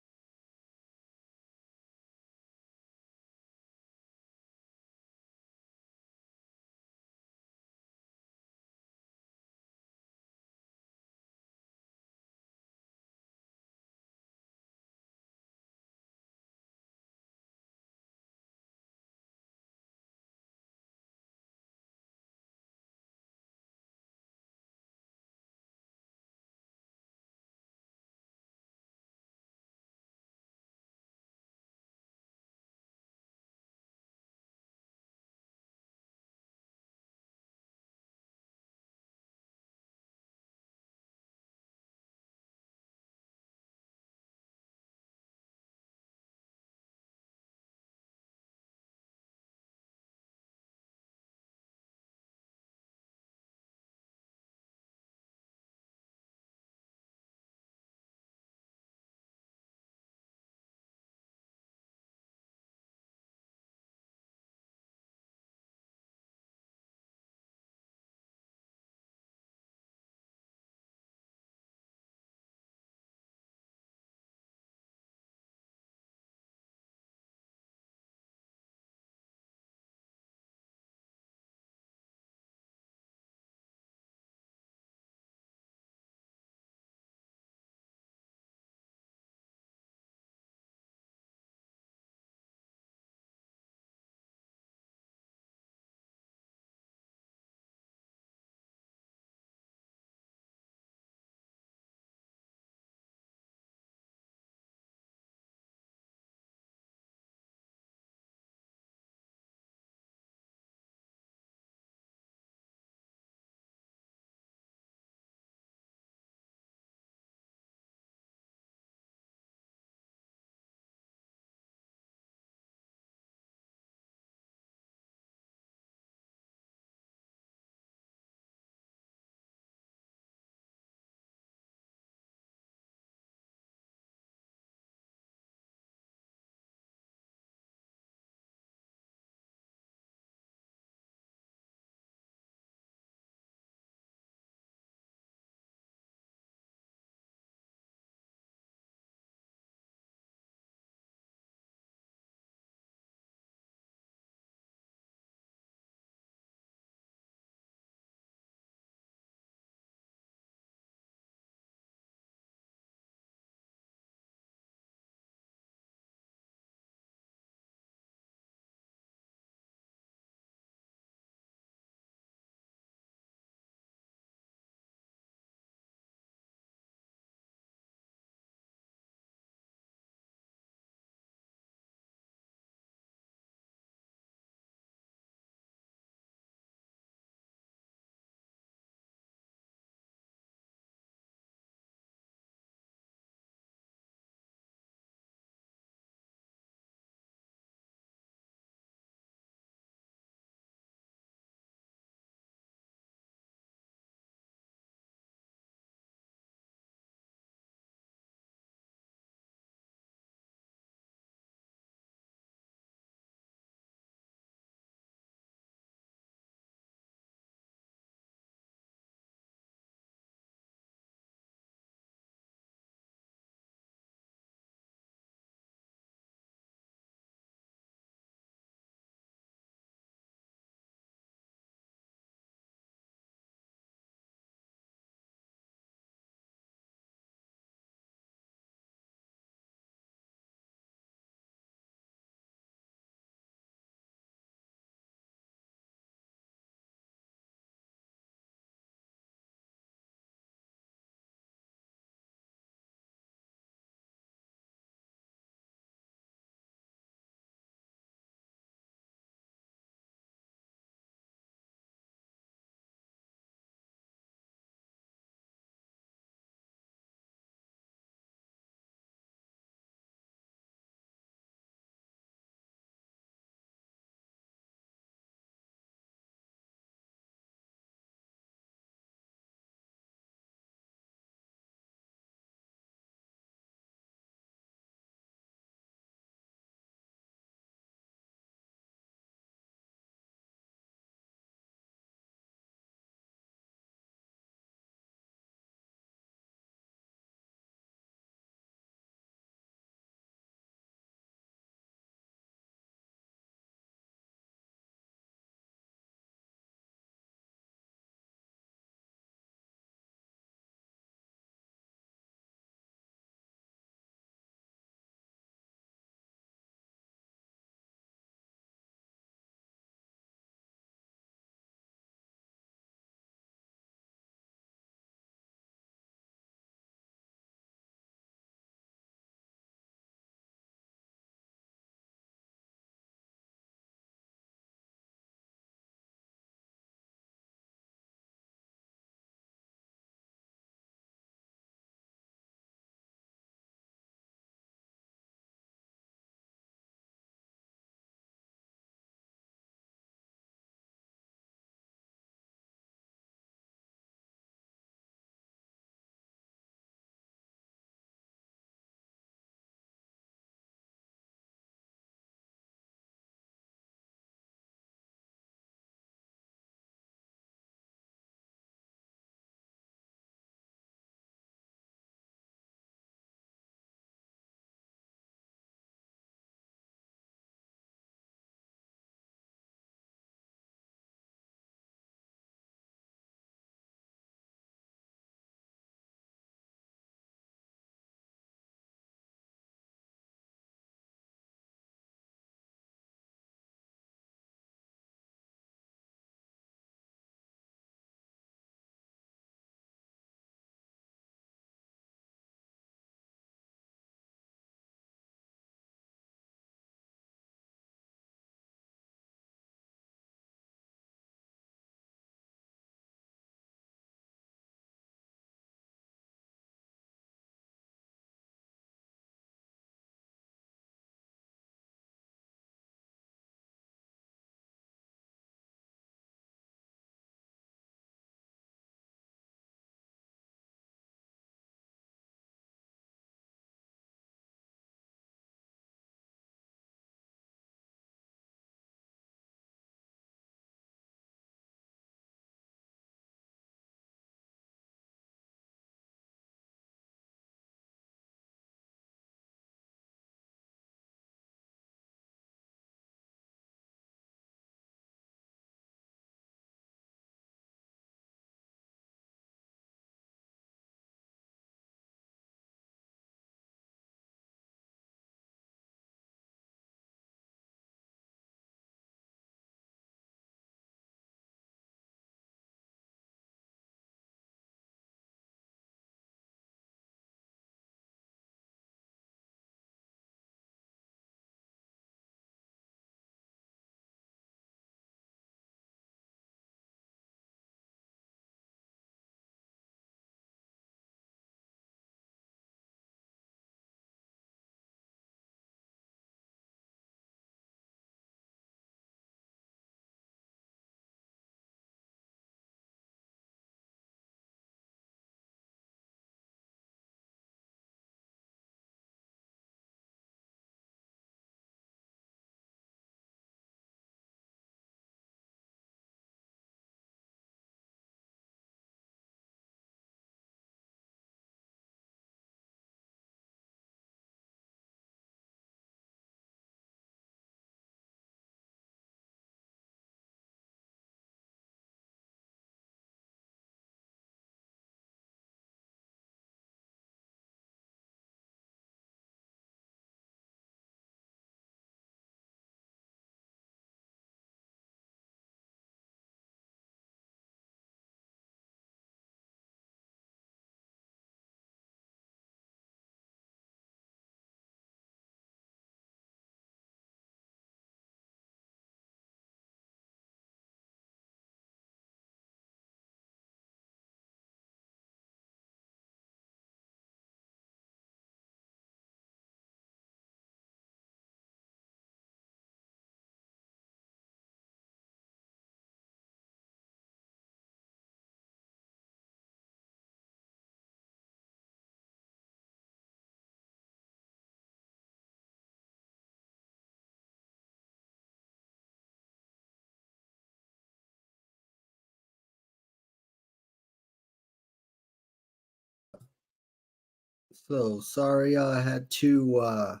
So sorry I had to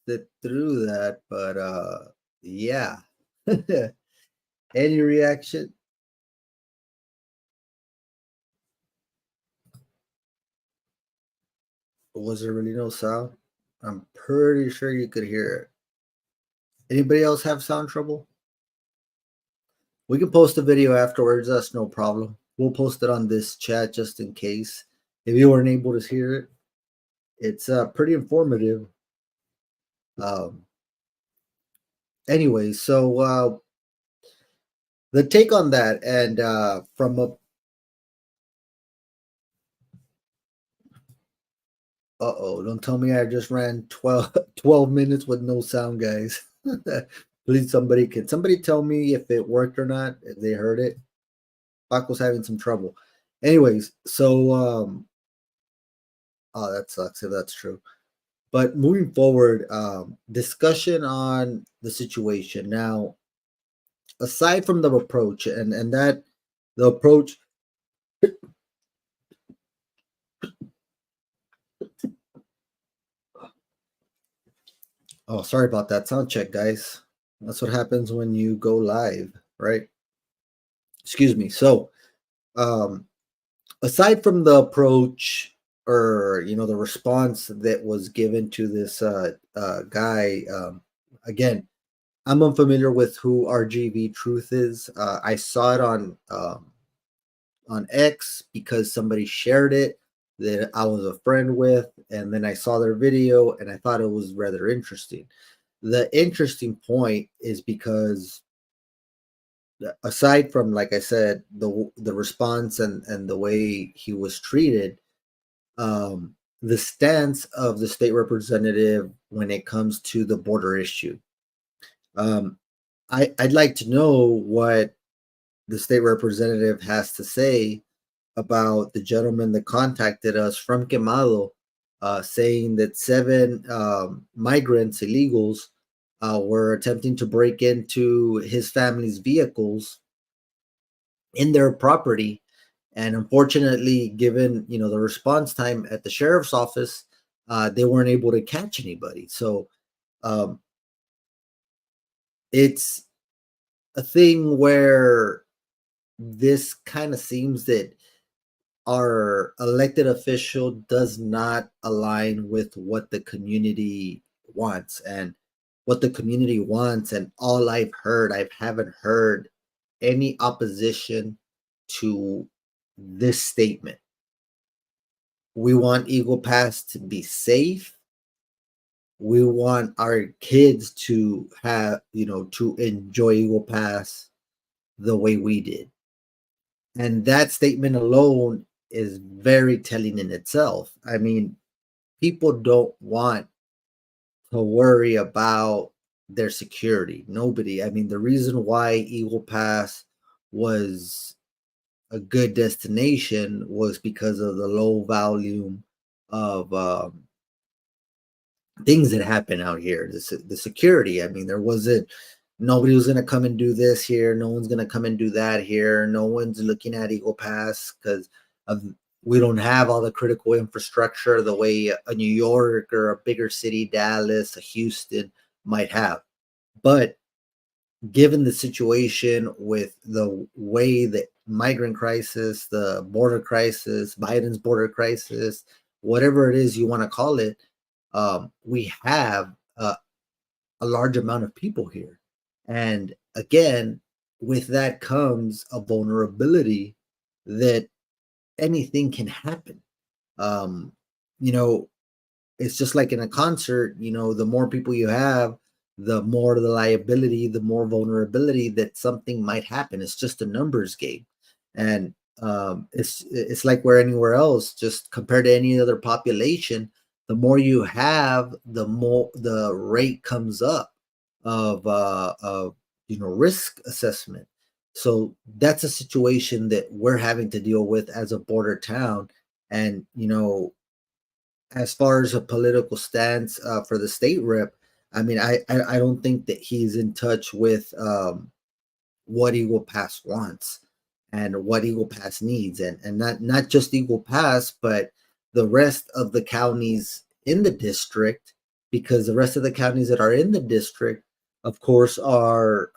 sit through that, but yeah. Any reaction? Was there really no sound? I'm pretty sure you could hear it. Anybody else have sound trouble? We can post a video afterwards. That's no problem. We'll post it on this chat just in case. If you weren't able to hear it, it's pretty informative. Um, anyway, so the take on that, and from a don't tell me I just ran 12 minutes with no sound, guys. Please, somebody tell me if it worked or not, if they heard it. Paco's having some trouble. Anyways, so oh, that sucks if that's true. But moving forward, discussion on the situation. Now, aside from the approach and that the approach oh, sorry about that. Sound check, guys. That's what happens when you go live, right? Excuse me. So, aside from the approach or the response that was given to this guy, again, I'm unfamiliar with who RGV Truth is. I saw it on X because somebody shared it that I was a friend with, and then I saw their video and I thought it was rather interesting. The interesting point is because aside from, like I said, the response and the way he was treated, the stance of the state representative when it comes to the border issue. I'd like to know what the state representative has to say about the gentleman that contacted us from Quemado, saying that 7 migrants, illegals, were attempting to break into his family's vehicles in their property. And unfortunately, given the response time at the sheriff's office, they weren't able to catch anybody. So um, it's a thing where this kind of seems that our elected official does not align with what the community wants. And what the community wants, and all I haven't heard any opposition to this statement. We want Eagle Pass to be safe. We want our kids to have, to enjoy Eagle Pass the way we did. And that statement alone is very telling in itself. I mean, people don't want to worry about their security. Nobody. I mean, the reason why Eagle Pass was a good destination was because of the low volume of things that happen out here. The security. I mean, nobody was going to come and do this here. No one's going to come and do that here. No one's looking at Eagle Pass because we don't have all the critical infrastructure the way a New York or a bigger city, Dallas, a Houston might have. But given the situation with the way the migrant crisis, the border crisis, Biden's border crisis, whatever it is you want to call it, we have a large amount of people here. And again, with that comes a vulnerability that anything can happen. It's just like in a concert, the more people you have, the more the liability, the more vulnerability that something might happen. It's just a numbers game. And it's like where anywhere else, just compared to any other population, the more you have, the more the rate comes up of risk assessment. So that's a situation that we're having to deal with as a border town. And as far as a political stance for the state rep, I mean, I don't think that he's in touch with what Eagle Pass wants and what Eagle Pass needs, and not just Eagle Pass, but the rest of the counties in the district, because the rest of the counties that are in the district, of course, are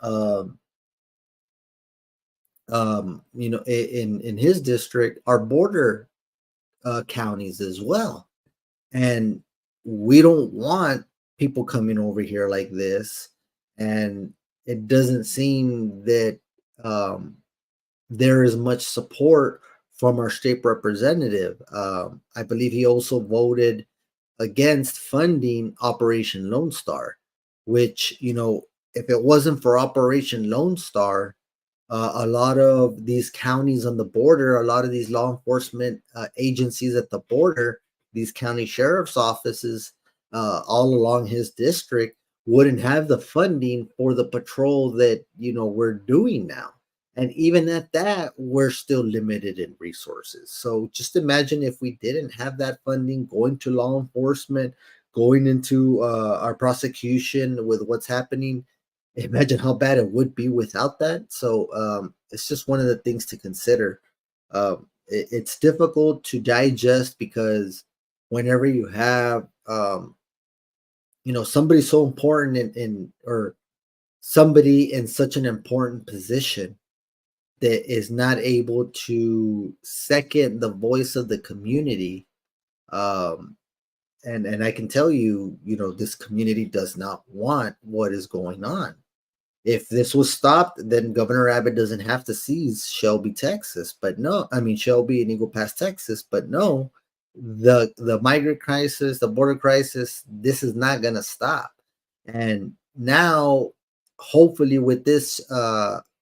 in his district are border counties as well, and we don't want people coming over here like this. And it doesn't seem that there is much support from our state representative. I believe he also voted against funding Operation Lone Star, which, if it wasn't for Operation Lone Star, a lot of these counties on the border, a lot of these law enforcement agencies at the border, these county sheriff's offices all along his district wouldn't have the funding for the patrol that we're doing now. And even at that, we're still limited in resources. So just imagine if we didn't have that funding going to law enforcement, going into our prosecution with what's happening. Imagine how bad it would be without that. So it's just one of the things to consider. It's difficult to digest because whenever you have somebody so important or somebody in such an important position that is not able to second the voice of the community, and I can tell you, this community does not want what is going on. If this was stopped, then Governor Abbott doesn't have to seize Shelby, Texas. But no, I mean Shelby and Eagle Pass, Texas. But no, the migrant crisis, the border crisis, this is not going to stop. And now, hopefully, with this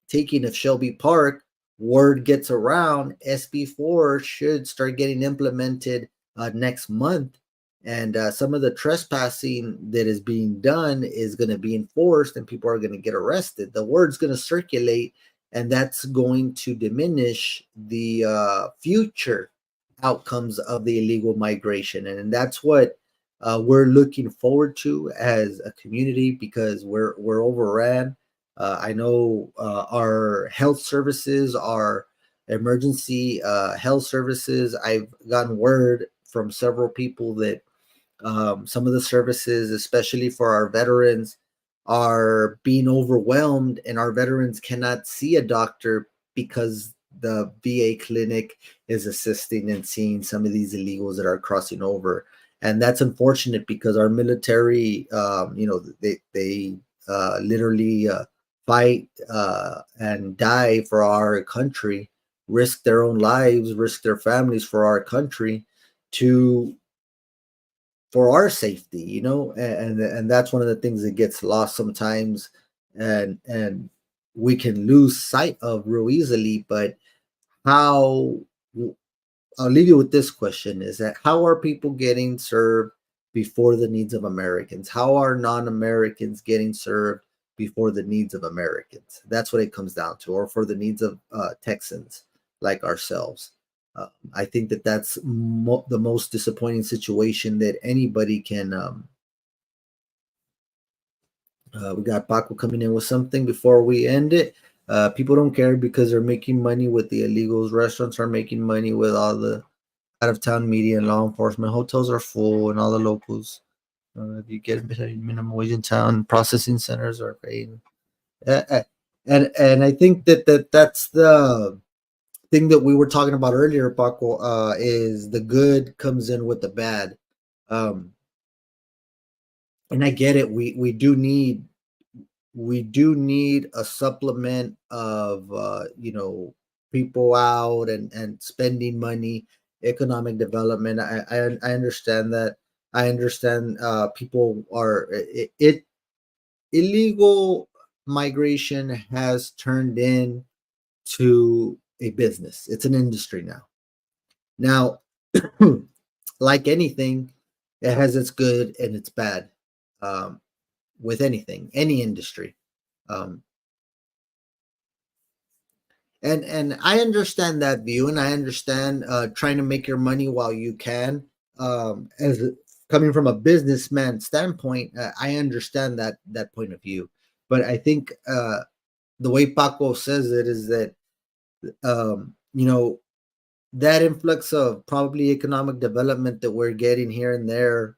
taking of Shelby Park, word gets around, SB4 should start getting implemented next month. And some of the trespassing that is being done is going to be enforced, and people are going to get arrested. The word's going to circulate, and that's going to diminish the future outcomes of the illegal migration. And that's what we're looking forward to as a community, because we're overran. I know our health services, our emergency health services, I've gotten word from several people that some of the services, especially for our veterans, are being overwhelmed, and our veterans cannot see a doctor because the VA clinic is assisting and seeing some of these illegals that are crossing over. And that's unfortunate because our military, they literally fight and die for our country, risk their own lives, risk their families for our country, for our safety, and that's one of the things that gets lost sometimes, and we can lose sight of real easily. But how I'll leave you with this question, is that how are people getting served before the needs of Americans? How are non-Americans getting served before the needs of Americans? That's what it comes down to, or for the needs of Texans like ourselves. I think that's the most disappointing situation that anybody can. We got Paco coming in with something before we end it. People don't care because they're making money with the illegals. Restaurants are making money with all the out-of-town media and law enforcement. Hotels are full, and all the locals. If you get minimum wage in town, processing centers are paying. And I think that's the thing that we were talking about earlier, Paco, is the good comes in with the bad. And I get it. We do need a supplement of people out and spending money, economic development. I understand that. I understand people are illegal migration has turned into a business. It's an industry now. Now, like anything, it has its good and its bad. With anything, any industry, and I understand that view, and I understand trying to make your money while you can. As coming from a businessman standpoint, I understand that point of view. But I think the way Paco says it is that that influx of probably economic development that we're getting here and there,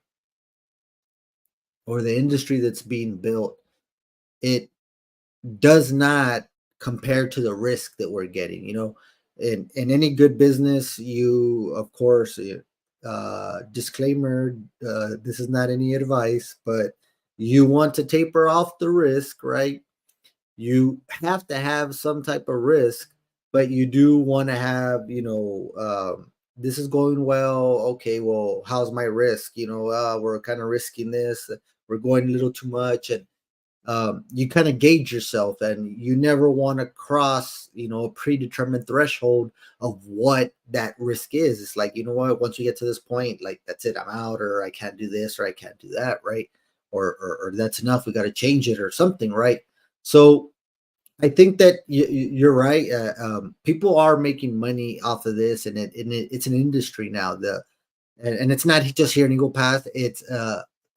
or the industry that's being built, it does not compare to the risk that we're getting. In any good business, you, of course, disclaimer, this is not any advice, but you want to taper off the risk, right? You have to have some type of risk, but you do want to have, this is going well. Okay, well, how's my risk? We're kind of risking this. We're going a little too much. And you kind of gauge yourself, and you never want to cross, a predetermined threshold of what that risk is. It's like, what, once you get to this point, like, that's it, I'm out, or I can't do this, or I can't do that, right? Or that's enough, we got to change it or something, right? So I think that you're right. People are making money off of this, and it's an industry now. And it's not just here in Eagle Pass. It's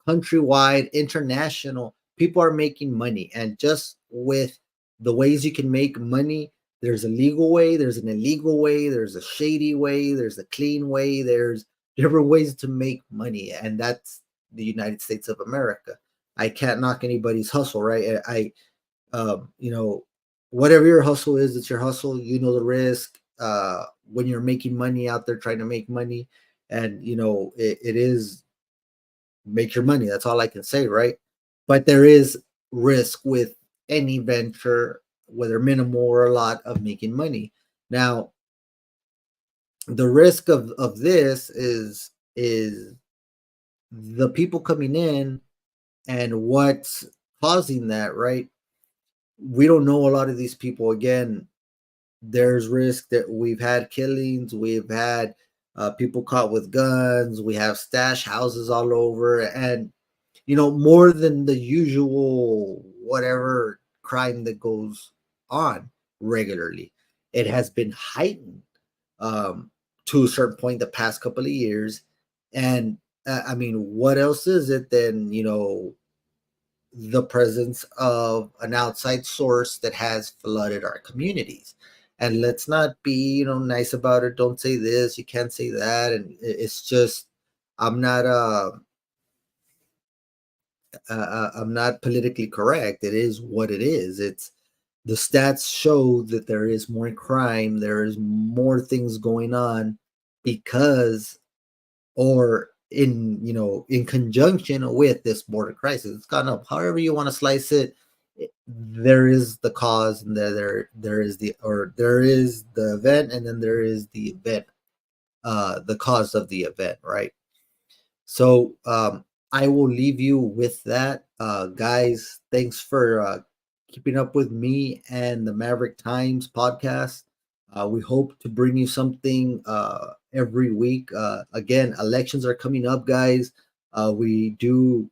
countrywide, international. People are making money, and just with the ways you can make money, there's a legal way, there's an illegal way, there's a shady way, there's a clean way, there's different ways to make money, and that's the United States of America. I can't knock anybody's hustle, right? You know, whatever your hustle is, it's your hustle. You know the risk. When you're making money out there, trying to make money, and it is make your money. That's all I can say, right? But there is risk with any venture, whether minimal or a lot, of making money. Now, the risk of this is the people coming in and what's causing that, right? We don't know a lot of these people. Again, there's risk that we've had killings, we've had people caught with guns, we have stash houses all over, and more than the usual whatever crime that goes on regularly. It has been heightened to a certain point the past couple of years. And I mean, what else is it than the presence of an outside source that has flooded our communities? And let's not be nice about it. Don't say this, you can't say that. And it's just, I'm not I'm not politically correct. It is what it is. It's the stats show that there is more crime, there is more things going on because, or in conjunction with this border crisis. It's gone up. However you want to slice it, there is the cause, and there is the event, and then there is the event, the cause of the event, right? So I will leave you with that. Guys, thanks for keeping up with me and the Maverick Times podcast. We hope to bring you something every week. Again, elections are coming up, guys. We do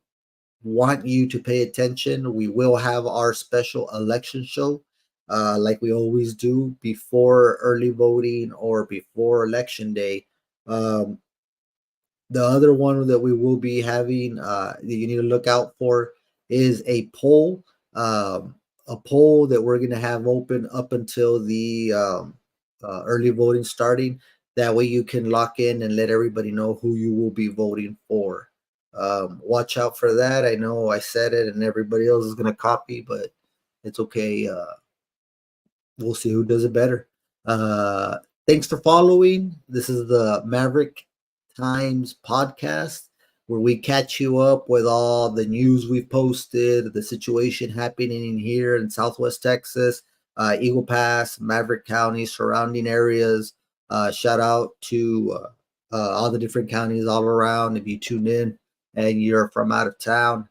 want you to pay attention. We will have our special election show, like we always do, before early voting or before election day. The other one that we will be having, that you need to look out for, is a poll. A poll that we're going to have open up until the early voting starting. That way you can lock in and let everybody know who you will be voting for. Watch out for that. I know I said it and everybody else is going to copy, but it's okay. We'll see who does it better. Thanks for following. This is the Maverick Times podcast, where we catch you up with all the news we've posted, the situation happening here in Southwest Texas, Eagle Pass, Maverick County, surrounding areas. Shout out to all the different counties all around. If you tune in and you're from out of town,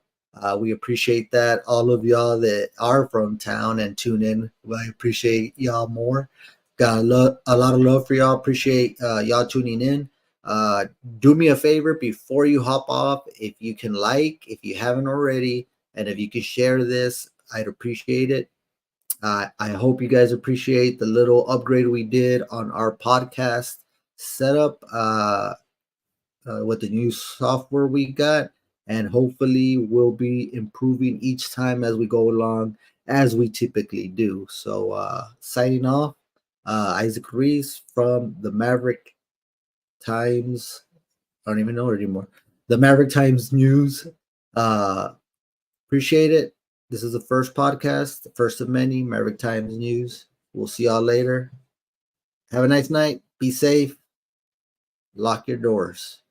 we appreciate that. All of y'all that are from town and tune in, I appreciate y'all more. Got a lot of love for y'all. Appreciate y'all tuning in. Do me a favor before you hop off. If you can if you haven't already, and if you can share this, I'd appreciate it. I hope you guys appreciate the little upgrade we did on our podcast setup with the new software we got, and hopefully we'll be improving each time as we go along, as we typically do. So signing off. Isaac Reese from the Maverick Times. I don't even know it anymore. The Maverick Times News. Appreciate it. This is the first podcast, the first of many, Maverick Times News. We'll see y'all later. Have a nice night. Be safe. Lock your doors.